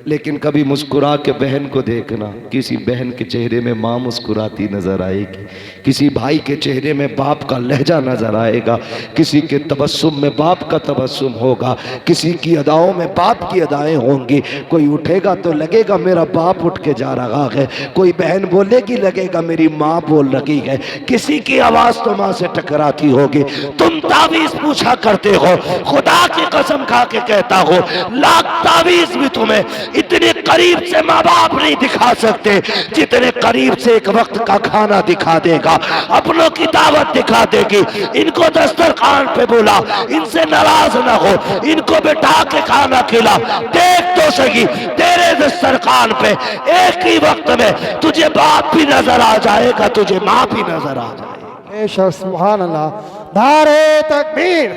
लेकिन कभी मुस्कुरा के बहन को देखना, किसी बहन के चेहरे में माँ मुस्कुराती नजर आएगी, किसी भाई के चेहरे में बाप का लहजा नजर आएगा, किसी के तबस्सुम में बाप का तबस्सुम होगा, किसी की अदाओं में बाप की अदाएं होंगी। कोई उठेगा तो लगेगा मेरा बाप उठ के जा रहा है, कोई बहन बोलेगी लगेगा मेरी माँ बोल रही है, किसी की आवाज तो माँ से टकराती होगी। तुम तावीज पूछा करते हो, खुदा की कसम खा के कहता हो, लाख तावीज भी तुम्हें इतने करीब से माँ बाप नहीं दिखा सकते जितने करीब से एक वक्त का खाना दिखा देगा, अपनों की दावत दिखा देगी। इनको दस्तरखान पे बुला, इनसे नाराज ना हो, इनको बिठा के खाना खिला। देख तो सही, तेरे दस्तरखान पे एक ही वक्त में तुझे बाप भी नजर आ जाएगा, तुझे माँ भी नजर आ जाएगी। बेशक, सुभान अल्लाह। नारे तकबीर,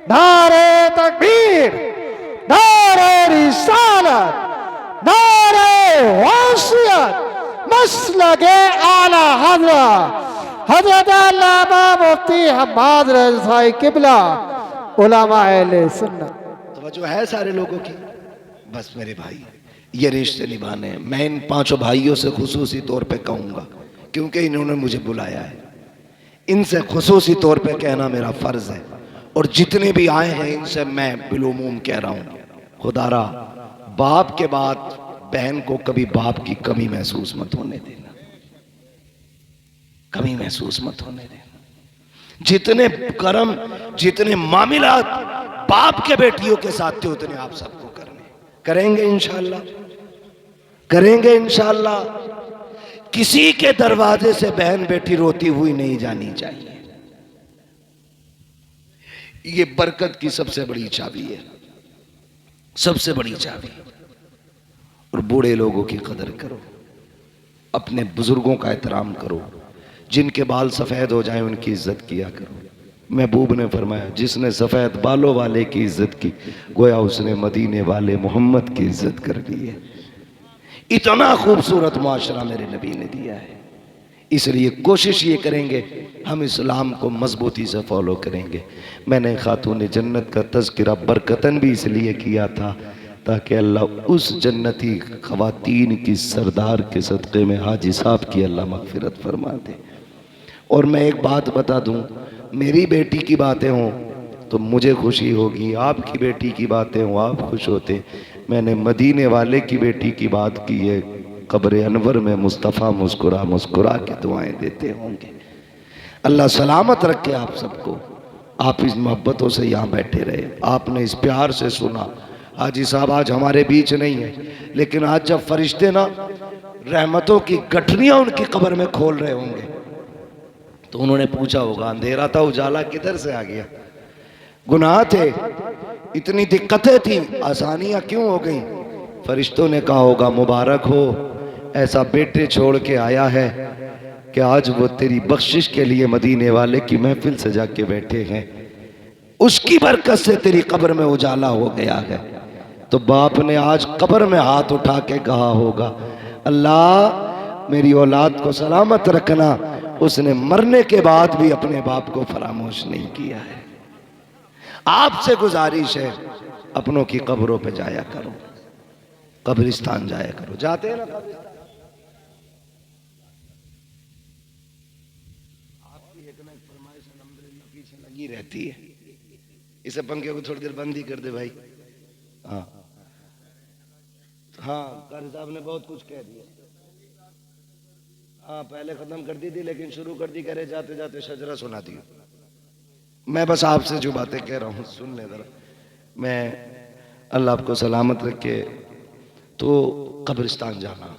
नारे तकबीर, नारे रिसालत, नारे वसीयत, मसलके आला हज़रत हज़रत अल्लामा मुफ्ती हम्माद रज़ाई किबला उलमा अहले सुन्नत। तवज्जो है सारे लोगों की? बस मेरे भाई, ये रिश्ते निभाने हैं। मैं इन पांचों भाइयों से खुसूसी तौर पे कहूँगा, क्योंकि इन्होंने मुझे बुलाया है, इनसे खुसूसी तौर पे कहना मेरा फर्ज है। और जितने भी आए हैं इनसे मैं बिलुमूम कह रहा हूँ, खुदारा बाप के बाद बहन को कभी बाप की कमी महसूस मत होने देना, कमी महसूस मत होने देना। जितने कर्म, जितने मामलात बाप के बेटियों के साथ थे, उतने आप सबको करने, करेंगे इंशाअल्लाह, करेंगे इंशाअल्लाह। किसी के दरवाजे से बहन बेटी रोती हुई नहीं जानी चाहिए। ये बरकत की सबसे बड़ी चाबी है, सबसे बड़ी चाबी। और बूढ़े लोगों की कदर करो, अपने बुजुर्गों का एहतराम करो, जिनके बाल सफ़ेद हो जाएं उनकी इज्जत किया करो। महबूब ने फरमाया, जिसने सफ़ेद बालों वाले की इज्जत की, गोया उसने मदीने वाले मोहम्मद की इज्जत कर ली है। इतना खूबसूरत मुआशरा मेरे नबी ने दिया है। इसलिए कोशिश ये करेंगे हम इस्लाम को मजबूती से फॉलो करेंगे। मैंने खातून जन्नत का तज़किरा बरकतन भी इसलिए किया था ताकि अल्लाह उस जन्नती ख़वातीन की सरदार के सदक़े में हाजी साहब की अल्लाह मग़फ़िरत फरमा दे। और मैं एक बात बता दूं, मेरी बेटी की बातें हों तो मुझे खुशी होगी, आपकी बेटी की बातें हों आप खुश होते। मैंने मदीने वाले की बेटी की बात की है, कब्र अनवर में मुस्तफ़ा मुस्कुरा मुस्कुरा के दुआएं देते होंगे। अल्लाह सलामत रखे आप सबको। आप इस मोहब्बतों से यहाँ बैठे रहे, आपने इस प्यार से सुना। हाजी साहब आज हमारे बीच नहीं है, लेकिन आज जब फरिश्ते ना रहमतों की गठरियाँ उनकी कब्र में खोल रहे होंगे तो उन्होंने पूछा होगा, अंधेरा था उजाला किधर से आ गया? गुनाह थे, इतनी दिक्कतें थी, आसानियाँ क्यों हो गई? फरिश्तों ने कहा होगा, मुबारक हो, ऐसा बेटे छोड़ के आया है कि आज वो तेरी बख्शिश के लिए मदीने वाले की महफिल से जाके बैठे हैं, उसकी बरकत से तेरी कब्र में उजाला हो गया है। तो बाप ने आज कब्र में हाथ उठा के कहा होगा, अल्लाह मेरी औलाद को सलामत रखना। उसने मरने के बाद भी अपने बाप को फरामोश नहीं किया है। आपसे गुजारिश है, अपनों की कब्रों पे जाया करो, कब्रिस्तान जाया करो। जाते हैं ना कब्रिस्तान? आपकी एक ना एक फरमाइश अल्हम्दुलिल्लाह पीछे लगी रहती है। इसे पंखे को थोड़ी देर बंद ही कर दे भाई। हाँ हाँ, कारी साहब ने बहुत कुछ कह दिया। हाँ पहले खत्म कर दी थी, लेकिन शुरू कर दी, करे जाते जाते शजरा सुना दी। मैं बस आपसे जो बातें कह रहा हूँ सुन ले जरा। मैं अल्लाह आपको सलामत रखे। तो कब्रिस्तान जाना,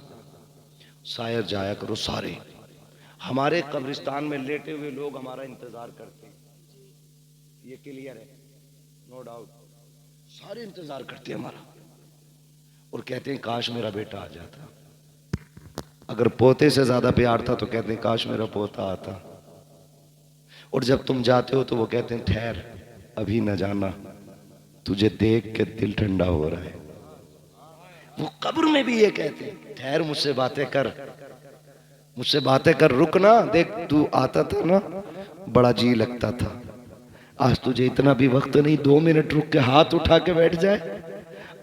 शायर जाया करो सारे। हमारे कब्रिस्तान में लेटे हुए लोग हमारा इंतजार करते हैं, ये क्लियर है, नो डाउट। सारे इंतजार करते हैं हमारा और कहते हैं काश मेरा बेटा आ जाता। अगर पोते से ज्यादा प्यार था तो कहते हैं काश मेरा पोता आता। और जब तुम जाते हो तो वो कहते हैं ठहर, अभी न जाना, तुझे देख के दिल ठंडा हो रहा है। वो कब्र में भी ये कहते हैं, ठहर मुझसे बातें कर, मुझसे बातें कर, रुक ना, देख तू आता था ना बड़ा जी लगता था, आज तुझे इतना भी वक्त नहीं, 2 मिनट रुक के हाथ उठा के बैठ जाए।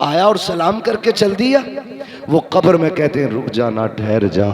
आया और सलाम करके चल दिया। वो कब्र में कहते हैं रुक जाना, ठहर जा,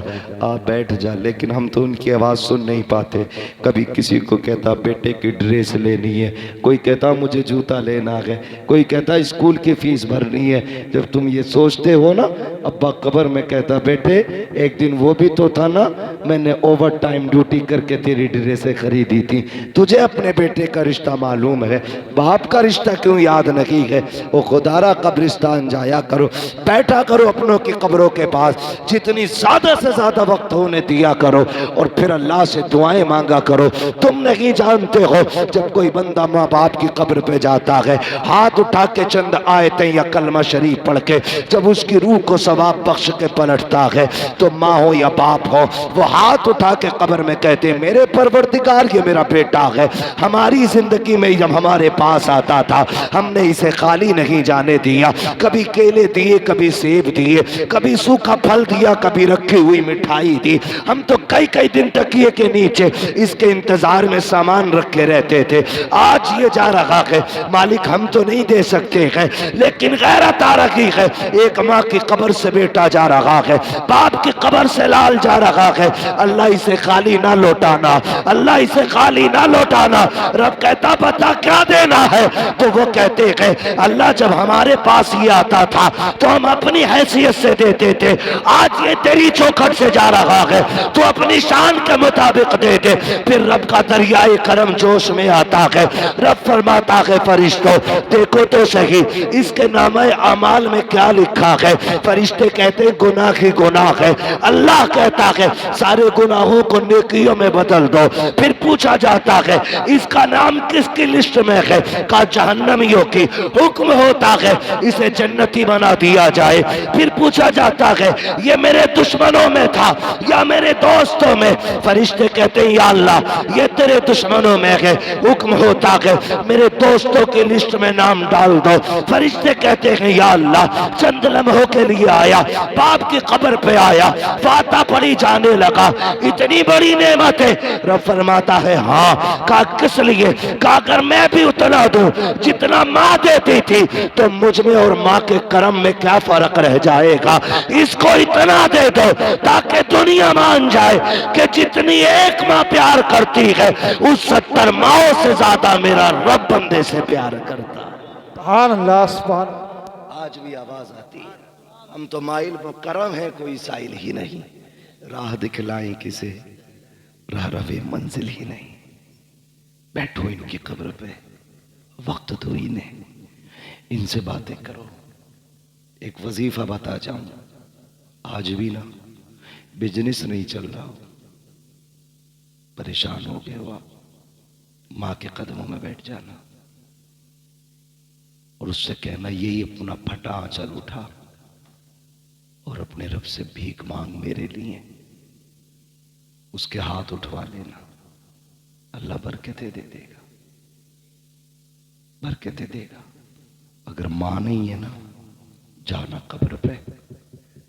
आ बैठ जा, लेकिन हम तो उनकी आवाज़ सुन नहीं पाते। कभी किसी को कहता बेटे की ड्रेस लेनी है, कोई कहता मुझे जूता लेना है, कोई कहता स्कूल की फीस भरनी है। जब तुम ये सोचते हो ना, अब्बा कब्र में कहता बेटे एक दिन वो भी तो था ना, मैंने ओवर टाइम ड्यूटी करके तेरी ड्रेसें खरीदी थी। तुझे अपने बेटे का रिश्ता मालूम है, बाप का रिश्ता क्यों याद नहीं है? वो खुदारा कब्रिस्तान जाया करो, बैठा करो अपनों की कब्रों के पास, जितनी ज्यादा से ज्यादा वक्त होने दिया करो, और फिर अल्लाह से दुआएं मांगा करो। तुम नहीं जानते हो जब कोई बंदा माँ बाप की कब्र पे जाता है, हाथ उठा के चंद आयतें या कलमा शरीफ पढ़ के जब उसकी रूह को सवाब बख्श के पलटता है, तो माँ हो या बाप हो, वो हाथ उठा के कब्र में कहते हैं मेरे परवरदिगार ये मेरा बेटा है, हमारी जिंदगी में जब हमारे पास आता था हमने इसे खाली नहीं जाने दिया, कभी केले दिए, कभी सेब दिए, कभी सूखा फल दिया, कभी रखी हुई मिठाई दी। हम तो कई कई दिन तकिए के नीचे इसके इंतजार में सामान रखे रहते थे। आज ये जा रहा है, मालिक हम तो नहीं दे सकते हैं, लेकिन गैरत आ रही है। एक माँ की कब्र से बेटा जा रहा है, बाप की कब्र से लाल जा रहा है। अल्लाह इसे खाली ना लौटाना, अल्लाह इसे खाली ना लौटाना। रब कहता बता क्या देना है? तो वो कहते हैं अल्लाह जब हमारे पास ये आता था तो हम अपनी हैसियत से देते थे, आज ये तेरी चौखट से जा रहा है तो अपनी शान के मुताबिक दे दे। फिर रब का दरियाए करम जोश में आता है। रब फरमाता है फरिश्तों देखो तो सही इसके नामे अमाल में क्या लिखा है। फरिश्ते कहते हैं गुनाह ही गुनाह है। अल्लाह कहता है सारे गुनाहों को नेकियों में बदल दो। फिर पूछा जाता है इसका नाम किसकी लिस्ट में है? का जहन्नमियों की। हुक्म होता है इसे जन्नती बना दिया जाए। फिर पूछा जाता है ये मेरे दुश्मनों में था या मेरे दोस्तों में? फरिश्ते कहते हैं या अल्लाह ये तेरे दुश्मनों में है। हुक्म होता है मेरे दोस्तों की लिस्ट में नाम डाल दो। फरिश्ते कहते हैं या अल्लाह चंद लम्हों के लिए आया, बाप की कब्र पे आया, फाता पड़ी जाने लगा, इतनी बड़ी नेमत है। रब फरमाता है हाँ। का किस लिए? का अगर मैं भी उतना दूं जितना माँ देती थी तो मुझ में और माँ के करम में क्या फर्क रह जाएगा? इसको इतना दे दो ताकि दुनिया मान जाए कि जितनी एक माँ प्यार करती है उस 70 माओं से ज्यादा मेरा रब बंदे से प्यार करता है। सुभान अल्लाह, सुभान अल्लाह। आज भी आवाज आती है हम तो माइल करम है कोई साइल ही नहीं, राह दिखलाएं किसे राह रवे मंजिल ही नहीं। बैठो इनकी कब्र पे वक्त दो इन्हें, इनसे बातें करो। एक वजीफा बता जाऊं, आज भी ना बिजनेस नहीं चल रहा हो, परेशान हो गए हो आप, माँ के कदमों में बैठ जाना और उससे कहना यही अपना फटा आंचल उठा और अपने रब से भीख मांग मेरे लिए। उसके हाथ उठवा लेना, अल्लाह बरकतें दे देगा, बरकतें देगा। अगर मां नहीं है ना, जाना कब्र पे,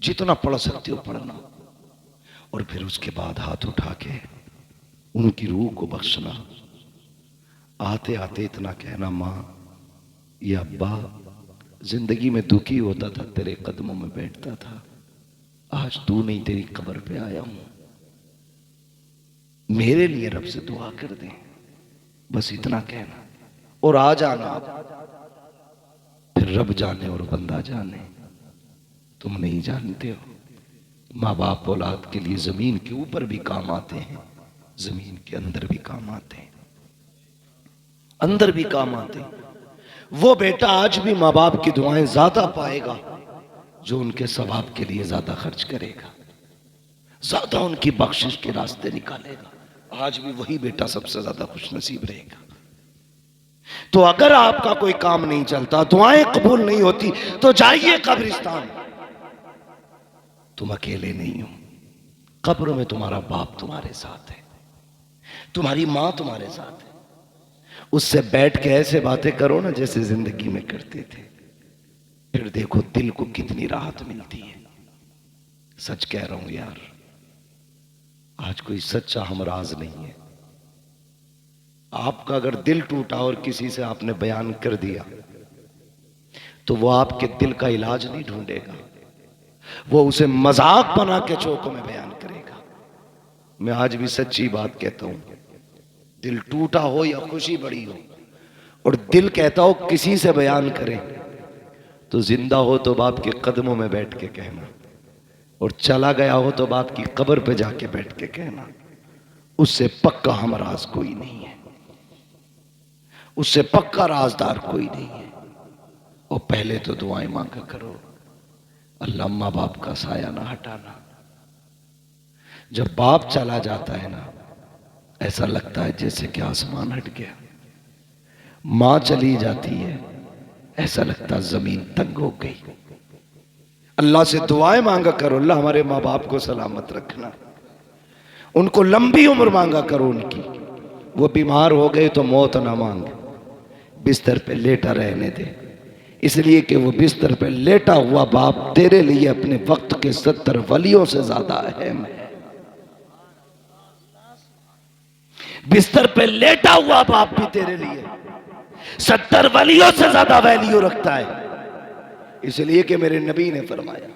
जितना पढ़ सकते हो पढ़ना, और फिर उसके बाद हाथ उठा के उनकी रूह को बख्शना। आते आते इतना कहना मां या अब्बा जिंदगी में दुखी होता था, तेरे कदमों में बैठता था, आज तू नहीं तेरी कब्र पे आया हूं, मेरे लिए रब से दुआ कर दे। बस इतना कहना और आ जाना। फिर रब जाने और बंदा जाने, तुम नहीं जानते हो। माँ बाप औलाद के लिए जमीन के ऊपर भी काम आते हैं, जमीन के अंदर भी काम आते हैं, अंदर भी काम आते हैं। वो बेटा आज भी माँ बाप की दुआएं ज्यादा पाएगा जो उनके सवाब के लिए ज्यादा खर्च करेगा, ज्यादा उनकी बख्शिश के रास्ते निकालेगा। आज भी वही बेटा सबसे ज्यादा खुश नसीब रहेगा। तो अगर आपका कोई काम नहीं चलता, दुआएं कबूल नहीं होती, तो जाइए कब्रिस्तान। तुम अकेले नहीं हो, कब्र में तुम्हारा बाप तुम्हारे साथ है, तुम्हारी मां तुम्हारे साथ है, उससे बैठ के ऐसे बातें करो ना जैसे जिंदगी में करते थे, फिर देखो दिल को कितनी राहत मिलती है। सच कह रहा हूं यार, आज कोई सच्चा हमराज नहीं है। आपका अगर दिल टूटा और किसी से आपने बयान कर दिया तो वो आपके दिल का इलाज नहीं ढूंढेगा, वो उसे मजाक बना के चौकों में बयान करेगा। मैं आज भी सच्ची बात कहता हूं, दिल टूटा हो या खुशी बड़ी हो और दिल कहता हो किसी से बयान करें, तो जिंदा हो तो बाप के कदमों में बैठ के कहना, और चला गया हो तो बाप की कब्र पे जाके बैठ के कहना। उससे पक्का हमराज कोई नहीं है, उससे पक्का राजदार कोई नहीं है। और पहले तो दुआएं मांगा करो, अल्लाह माँ बाप का साया ना हटाना। जब बाप चला जाता है ना, ऐसा लगता है जैसे कि आसमान हट गया। माँ चली जाती है, ऐसा लगता है जमीन तंग हो गई। अल्लाह से दुआएं मांगा करो, अल्लाह हमारे माँ बाप को सलामत रखना, उनको लंबी उम्र मांगा करो उनकी। वो बीमार हो गए तो मौत ना मांगे, बिस्तर पे लेटा रहने दे, इसलिए कि वो बिस्तर पे लेटा हुआ बाप तेरे लिए अपने वक्त के 70 वलियों से ज्यादा अहम है। बिस्तर पे लेटा हुआ बाप भी तेरे लिए 70 वलियों से ज्यादा वैल्यू रखता है। इसलिए कि मेरे नबी ने फरमाया,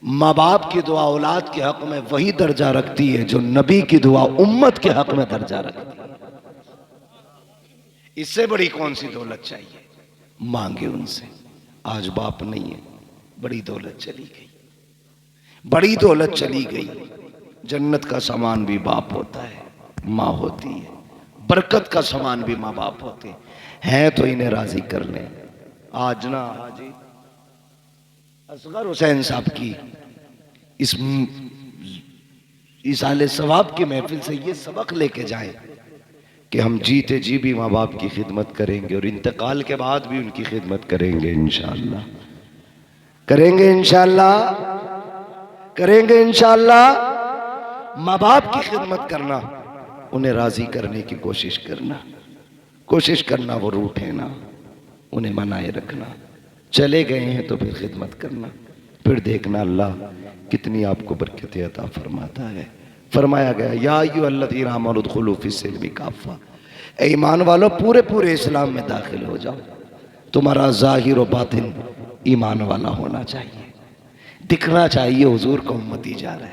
माँ बाप की दुआ औलाद के हक में वही दर्जा रखती है जो नबी की दुआ उम्मत के हक में दर्जा रखती है। इससे बड़ी कौन सी दौलत चाहिए? मांगे उनसे। आज बाप नहीं है, बड़ी दौलत चली गई, बड़ी दौलत चली गई। जन्नत का सामान भी बाप होता है, माँ होती है। बरकत का सामान भी माँ बाप होते हैं, तो इन्हें राजी कर लें। आज ना हाजी असगर हुसैन साहब की इस आले सवाब की महफिल से ये सबक लेके जाएं कि हम जीते जी भी माँ बाप की खिदमत करेंगे और इंतकाल के बाद भी उनकी खिदमत करेंगे इंशाअल्लाह, करेंगे इंशाअल्लाह, करेंगे इंशाअल्लाह। माँ बाप की खिदमत करना, उन्हें राजी करने की कोशिश करना, वो रूठे ना, उन्हें मनाए रखना। चले गए हैं तो फिर खिदमत करना, फिर देखना अल्लाह कितनी आपको बरकतें अता फरमाता है। फरमाया गया, या अय्युहल्लज़ीना आमनू उदखुलू फ़िस्सिल्मि काफ़ा, ए ईमान वालों पूरे पूरे इस्लाम में दाखिल हो जाओ। तुम्हारा ज़ाहिर और बातिन ईमान वाला होना चाहिए, दिखना चाहिए हुजूर का उम्मती जा रहा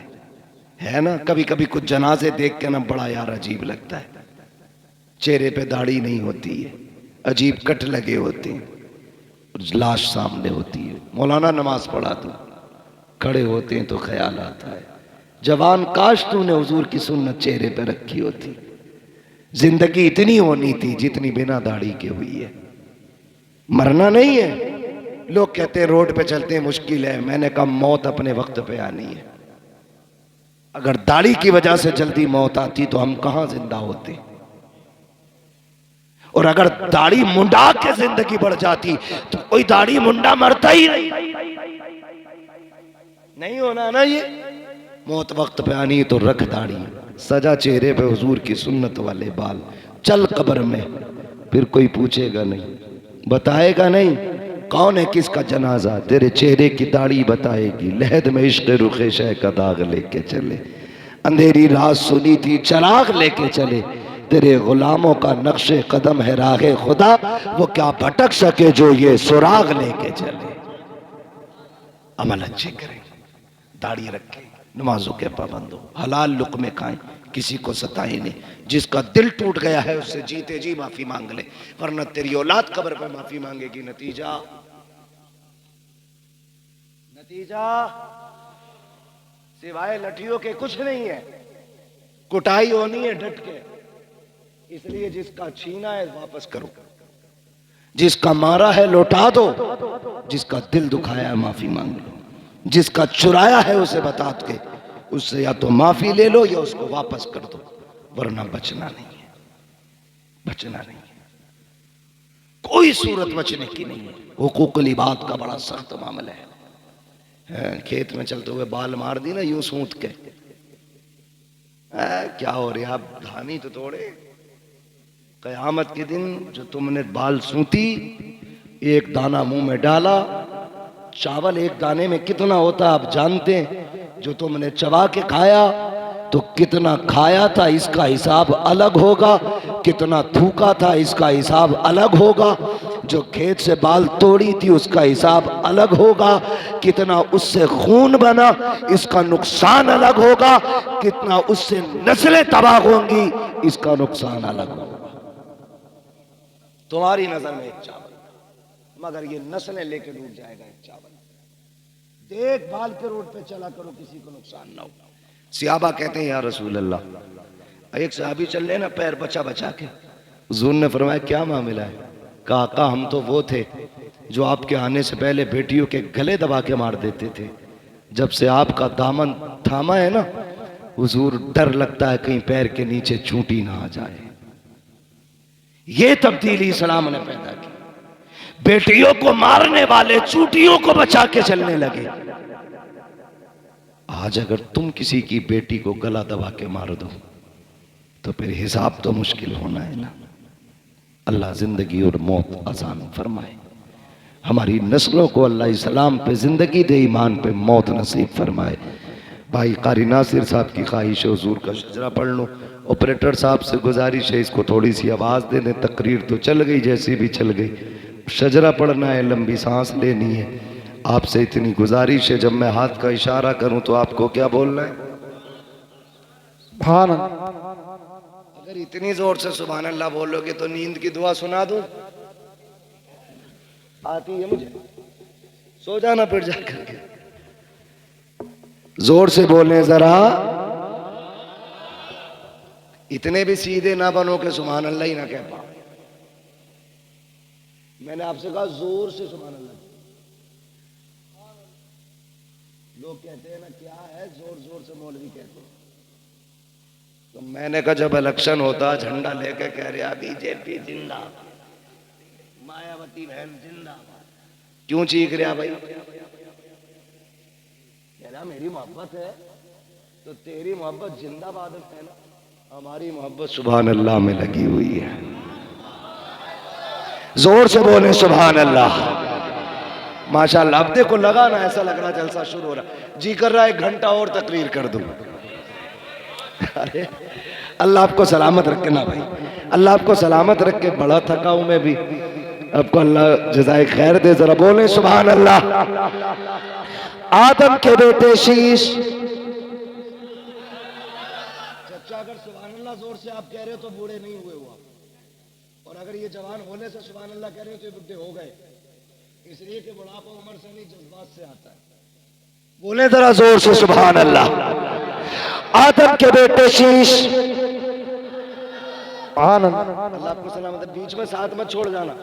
है ना। कभी कभी कुछ जनाजे देख के ना बड़ा यार अजीब लगता है, चेहरे पे दाढ़ी नहीं होती है, अजीब कट लगे होते हैं, लाश सामने होती है। मौलाना नमाज पढ़ा दो, खड़े होते हैं तो ख्याल आता है, जवान काश तूने हुजूर की सुन्नत चेहरे पे रखी होती। जिंदगी इतनी होनी थी जितनी बिना दाढ़ी के हुई है। मरना नहीं है। लोग कहते हैं रोड पे चलते हैं मुश्किल है, मैंने कहा मौत अपने वक्त पे आनी है। अगर दाढ़ी की वजह से जल्दी मौत आती तो हम कहां जिंदा होते, और अगर दाढ़ी मुंडा के जिंदगी बढ़ जाती तो कोई दाढ़ी मुंडा मरता ही नहीं होना ना। ये मौत वक्त पे आनी तो रख दाढ़ी, सजा चेहरे पे हुजूर की सुन्नत वाले बाल, चल कब्र में, फिर कोई पूछेगा नहीं, बताएगा नहीं कौन है किसका जनाजा, तेरे चेहरे की दाढ़ी बताएगी। लहद में इश्क रुखे शह का दाग लेके चले, अंधेरी रात सुनी थी चराग लेके चले, तेरे गुलामों का नक्शे कदम है राहे खुदा, वो क्या भटक सके जो ये सुराग लेके चले। अमल अच्छे करें, दाढ़ी रखें, नमाजों के पाबंद हो, हलाल लुक़मे खाएं, किसी को सताएं नहीं। जिसका दिल टूट गया है उससे जीते जी माफी मांग ले, वरना तेरी औलाद कब्र पे माफी मांगेगी। नतीजा सिवाय लठियों के कुछ नहीं है, कुटाई होनी है डट के। इसलिए जिसका छीना है वापस करो, जिसका मारा है लौटा दो, जिसका दिल दुखाया है माफी मांग लो, जिसका चुराया है उसे बता के उससे या तो माफी ले लो या उसको वापस कर दो, वरना बचना नहीं है, बचना नहीं है। कोई सूरत बचने की नहीं है। हुकूकुल इबाद का बड़ा सख्त मामला है। खेत में चलते हुए बाल मार दी ना यूं सूंत के, क्या हो रहा, आप धानी तो तोड़े, क़यामत के दिन जो तुमने बाल सूती, एक दाना मुंह में डाला, चावल एक दाने में कितना होता आप जानते हैं, जो तुमने चबा के खाया तो कितना खाया था इसका हिसाब अलग होगा, कितना थूका था इसका हिसाब अलग होगा, जो खेत से बाल तोड़ी थी उसका हिसाब अलग होगा, कितना उससे खून बना इसका नुकसान अलग होगा, कितना उससे नस्लें तबाह होंगी इसका नुकसान अलग होगा। तुम्हारी नजर में एक चावल, मगर ये नस्लें लेके डूब जाएगा एक चावल। देखभाल के रोड पे चला करो, किसी को नुकसान ना हो। सियाबा कहते हैं या रसूल अल्लाह, एक सहाबी चल रहे ना पैर बचा बचा के, हुजूर ने फरमाया क्या मामला है? कहा हम तो वो थे जो आपके आने से पहले बेटियों के गले दबा के मार देते थे, जब से आपका दामन थामा है ना हुजूर डर लगता है कहीं पैर के नीचे चूंटी ना आ जाए। ये तब्दीली इस्लाम ने पैदा की, बेटियों को मारने वाले चूंटियों को बचा के चलने लगे। आज अगर तुम किसी की बेटी को गला दबा के मार दो तो फिर हिसाब तो मुश्किल होना है ना। अल्लाह जिंदगी और मौत आसान फरमाए, हमारी नस्लों को अल्लाह इस्लाम पे जिंदगी दे, ईमान पे मौत नसीब फरमाए। भाई कारी नासिर साहब की ख्वाहिश है हुजूर का शजरा पढ़ लो। ऑपरेटर साहब से गुजारिश है इसको थोड़ी सी आवाज़ दे दें, तकरीर तो चल गई जैसी भी चल गई, शजरा पढ़ना है, लंबी सांस लेनी है। आपसे इतनी गुजारिश है जब मैं हाथ का इशारा करूं तो आपको क्या बोलना है? सुभान। अगर इतनी जोर से सुभान अल्लाह बोलोगे तो नींद की दुआ सुना दूं? आती है मुझे, सो जाना फिर जा करके। जोर से बोले जरा, इतने भी सीधे ना बनो कि सुभान अल्लाह ही ना कह पाओ। मैंने आपसे कहा जोर से सुभान अल्लाह। लोग कहते हैं ना क्या है, जोर जोर से मौलवी कहते हैं। तो मैंने कहा जब इलेक्शन होता झंडा लेके कह रहा बीजेपी जिंदाबाद, मायावती बहन जिंदाबाद, क्यों चीख रहा भाई? कह रहा मेरी मोहब्बत है तो तेरी मोहब्बत जिंदाबाद है ना, हमारी मोहब्बत सुभान अल्लाह में लगी हुई है। जोर से बोले सुभान अल्लाह। माशाअल्लाह, अब देखो लगा ना, ऐसा लग रहा जलसा शुरू हो रहा, जी कर रहा है 1 घंटा और तकरीर कर दूं। अरे अल्लाह आपको सलामत रखे ना भाई, अल्लाह आपको सलामत रखे। बड़ा थका हूं मैं भी, आपको अल्लाह जज़ाए खैर दे। जरा बोले सुभान अल्लाह। आदम के बेटे शीश, चचा अगर सुभान अल्लाह जोर से आप कह रहे हो तो बूढ़े नहीं हुए हो आप, और अगर ये जवान होने से सुभान अल्लाह कह रहे हो तो बुढ़े हो गए, इसलिए कि बुढ़ापा उम्र से नहीं जज्बात से आता है। बोले जरा जोर से सुभान अल्लाह। आदम के बेटे शीश, अल्लाह आपको सलामत। बीच में साथ मत छोड़ जाना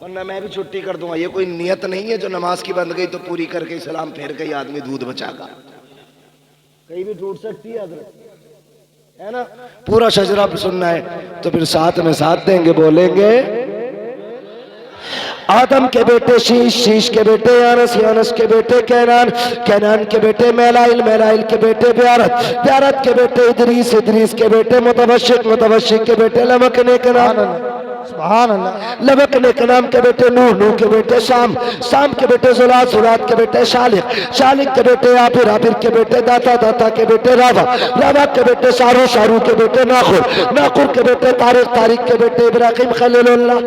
वरना मैं भी छुट्टी कर दूंगा। ये कोई नियत नहीं है जो नमाज की बंद गई तो पूरी करके सलाम फेर के आदमी दूध बचागा, कहीं भी टूट सकती है है ना। पूरा शजरा सुनना है तो फिर साथ में साथ देंगे, बोलेंगे आदम के बेटे शीश, शीश के बेटे यानस, यानस के बेटे कैनान, कैनान के बेटे मेलाइल, मेलाइल के बेटे ब्यारत, ब्यारत के बेटे इदरीस, इदरीस के बेटे मुतवशिक, मुतवशिक के बेटे लमक ने का नाम, सुभान अल्लाह, लमक ने का नाम के बेटे नूह, नूह के बेटे शाम, शाम के बेटे जुलात, जुलात के बेटे शालिक, शालिक के बेटे आबिर, आबिर के बेटे दाता, दाता के बेटे रावा, रावा के बेटे शारू, शारू के बेटे नाखुर, नाखुर के बेटे तारिक, तारिक के बेटे इब्राहिम खलीलुल्लाह,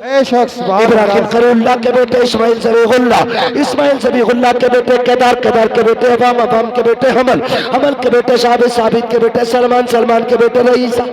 इब्राहिम खलीलुल्लाह के बेटे इस्माइल ज़बीहुल्लाह, इस्माइल ज़बीहुल्लाह के बेटे केदार, केदार के बेटे अवाम, अवाम के बेटे हमल, हमल के बेटे साबित, साबित के बेटे सलमान, सलमान के बेटे रईसा,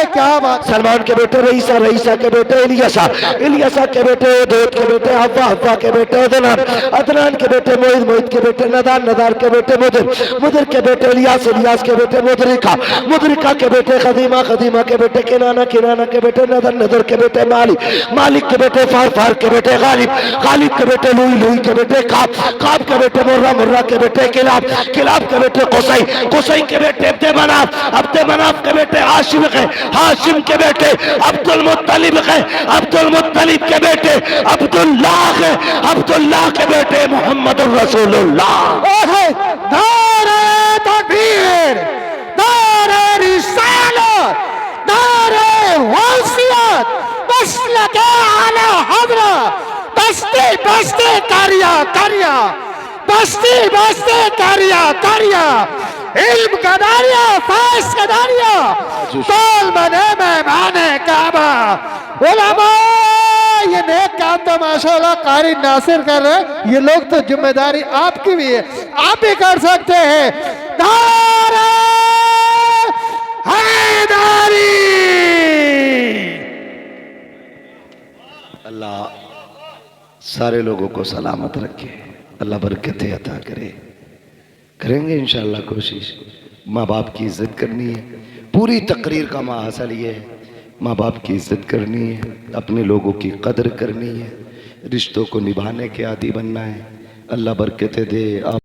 क्या बात, सलमान के बेटे रईसा, रईसा के बेटे इलियासा, इलियासा के बेटे उदैद के बेटे हव्वा, हव्वा के बेटे अदनान, अदनान के बेटे मोइद, मोइद के बेटे नदार, नदार के बेटे मुदिर, मुदिर के बेटे इलियास, इलियास के बेटे मुदरिका, मुदरिका के बेटे खदीमा, खदीमा के बेटे किनाना, किनाना के बेटे नदर, नदर के बेटे मालिक, मालिक के बेटे फार, फार के बेटे गालिब, गालिब के बेटे लुई, लुई के बेटे काब, काब के बेटे मुर्रा, मुर्रा के बेटे किलाब, किलाब के बेटे कुसै, कुसै के बेटे अब्दे मनाफ, अब्दे मनाफ के बेटे हाशिम है, हाशिम के बेटे अब्दुल मुत्तलिब है, अब्दुल मुत्तलिब के बेटे अब्दुल्लाह है, अब्दुल्लाह के बेटे मोहम्मद रसूलुल्लाह। नारे तकबीर, नारे रिसालत, गौसियत मसलक आला हजरा बस्ती बस्ती कारिया कारिया बस्ती बस्ती कारिया कारिया इल्म का दारिया फैज का दारिया तोल बने मेहमाने काबा उलमा। ये नेक काम तो माशाल्लाह कारी नासिर कर रहे हैं, ये लोग तो जिम्मेदारी आपकी भी है, आप भी कर सकते हैं। नारे हैदरी। अल्लाह सारे लोगों को सलामत रखे, अल्लाह बरकतें अता करे। करेंगे इंशाअल्लाह कोशिश। माँ बाप की इज्जत करनी है, पूरी तकरीर का माहसल ये है, माँ बाप की इज्जत करनी है, अपने लोगों की कदर करनी है, रिश्तों को निभाने के आदी बनना है। अल्लाह बरकतें दे। आप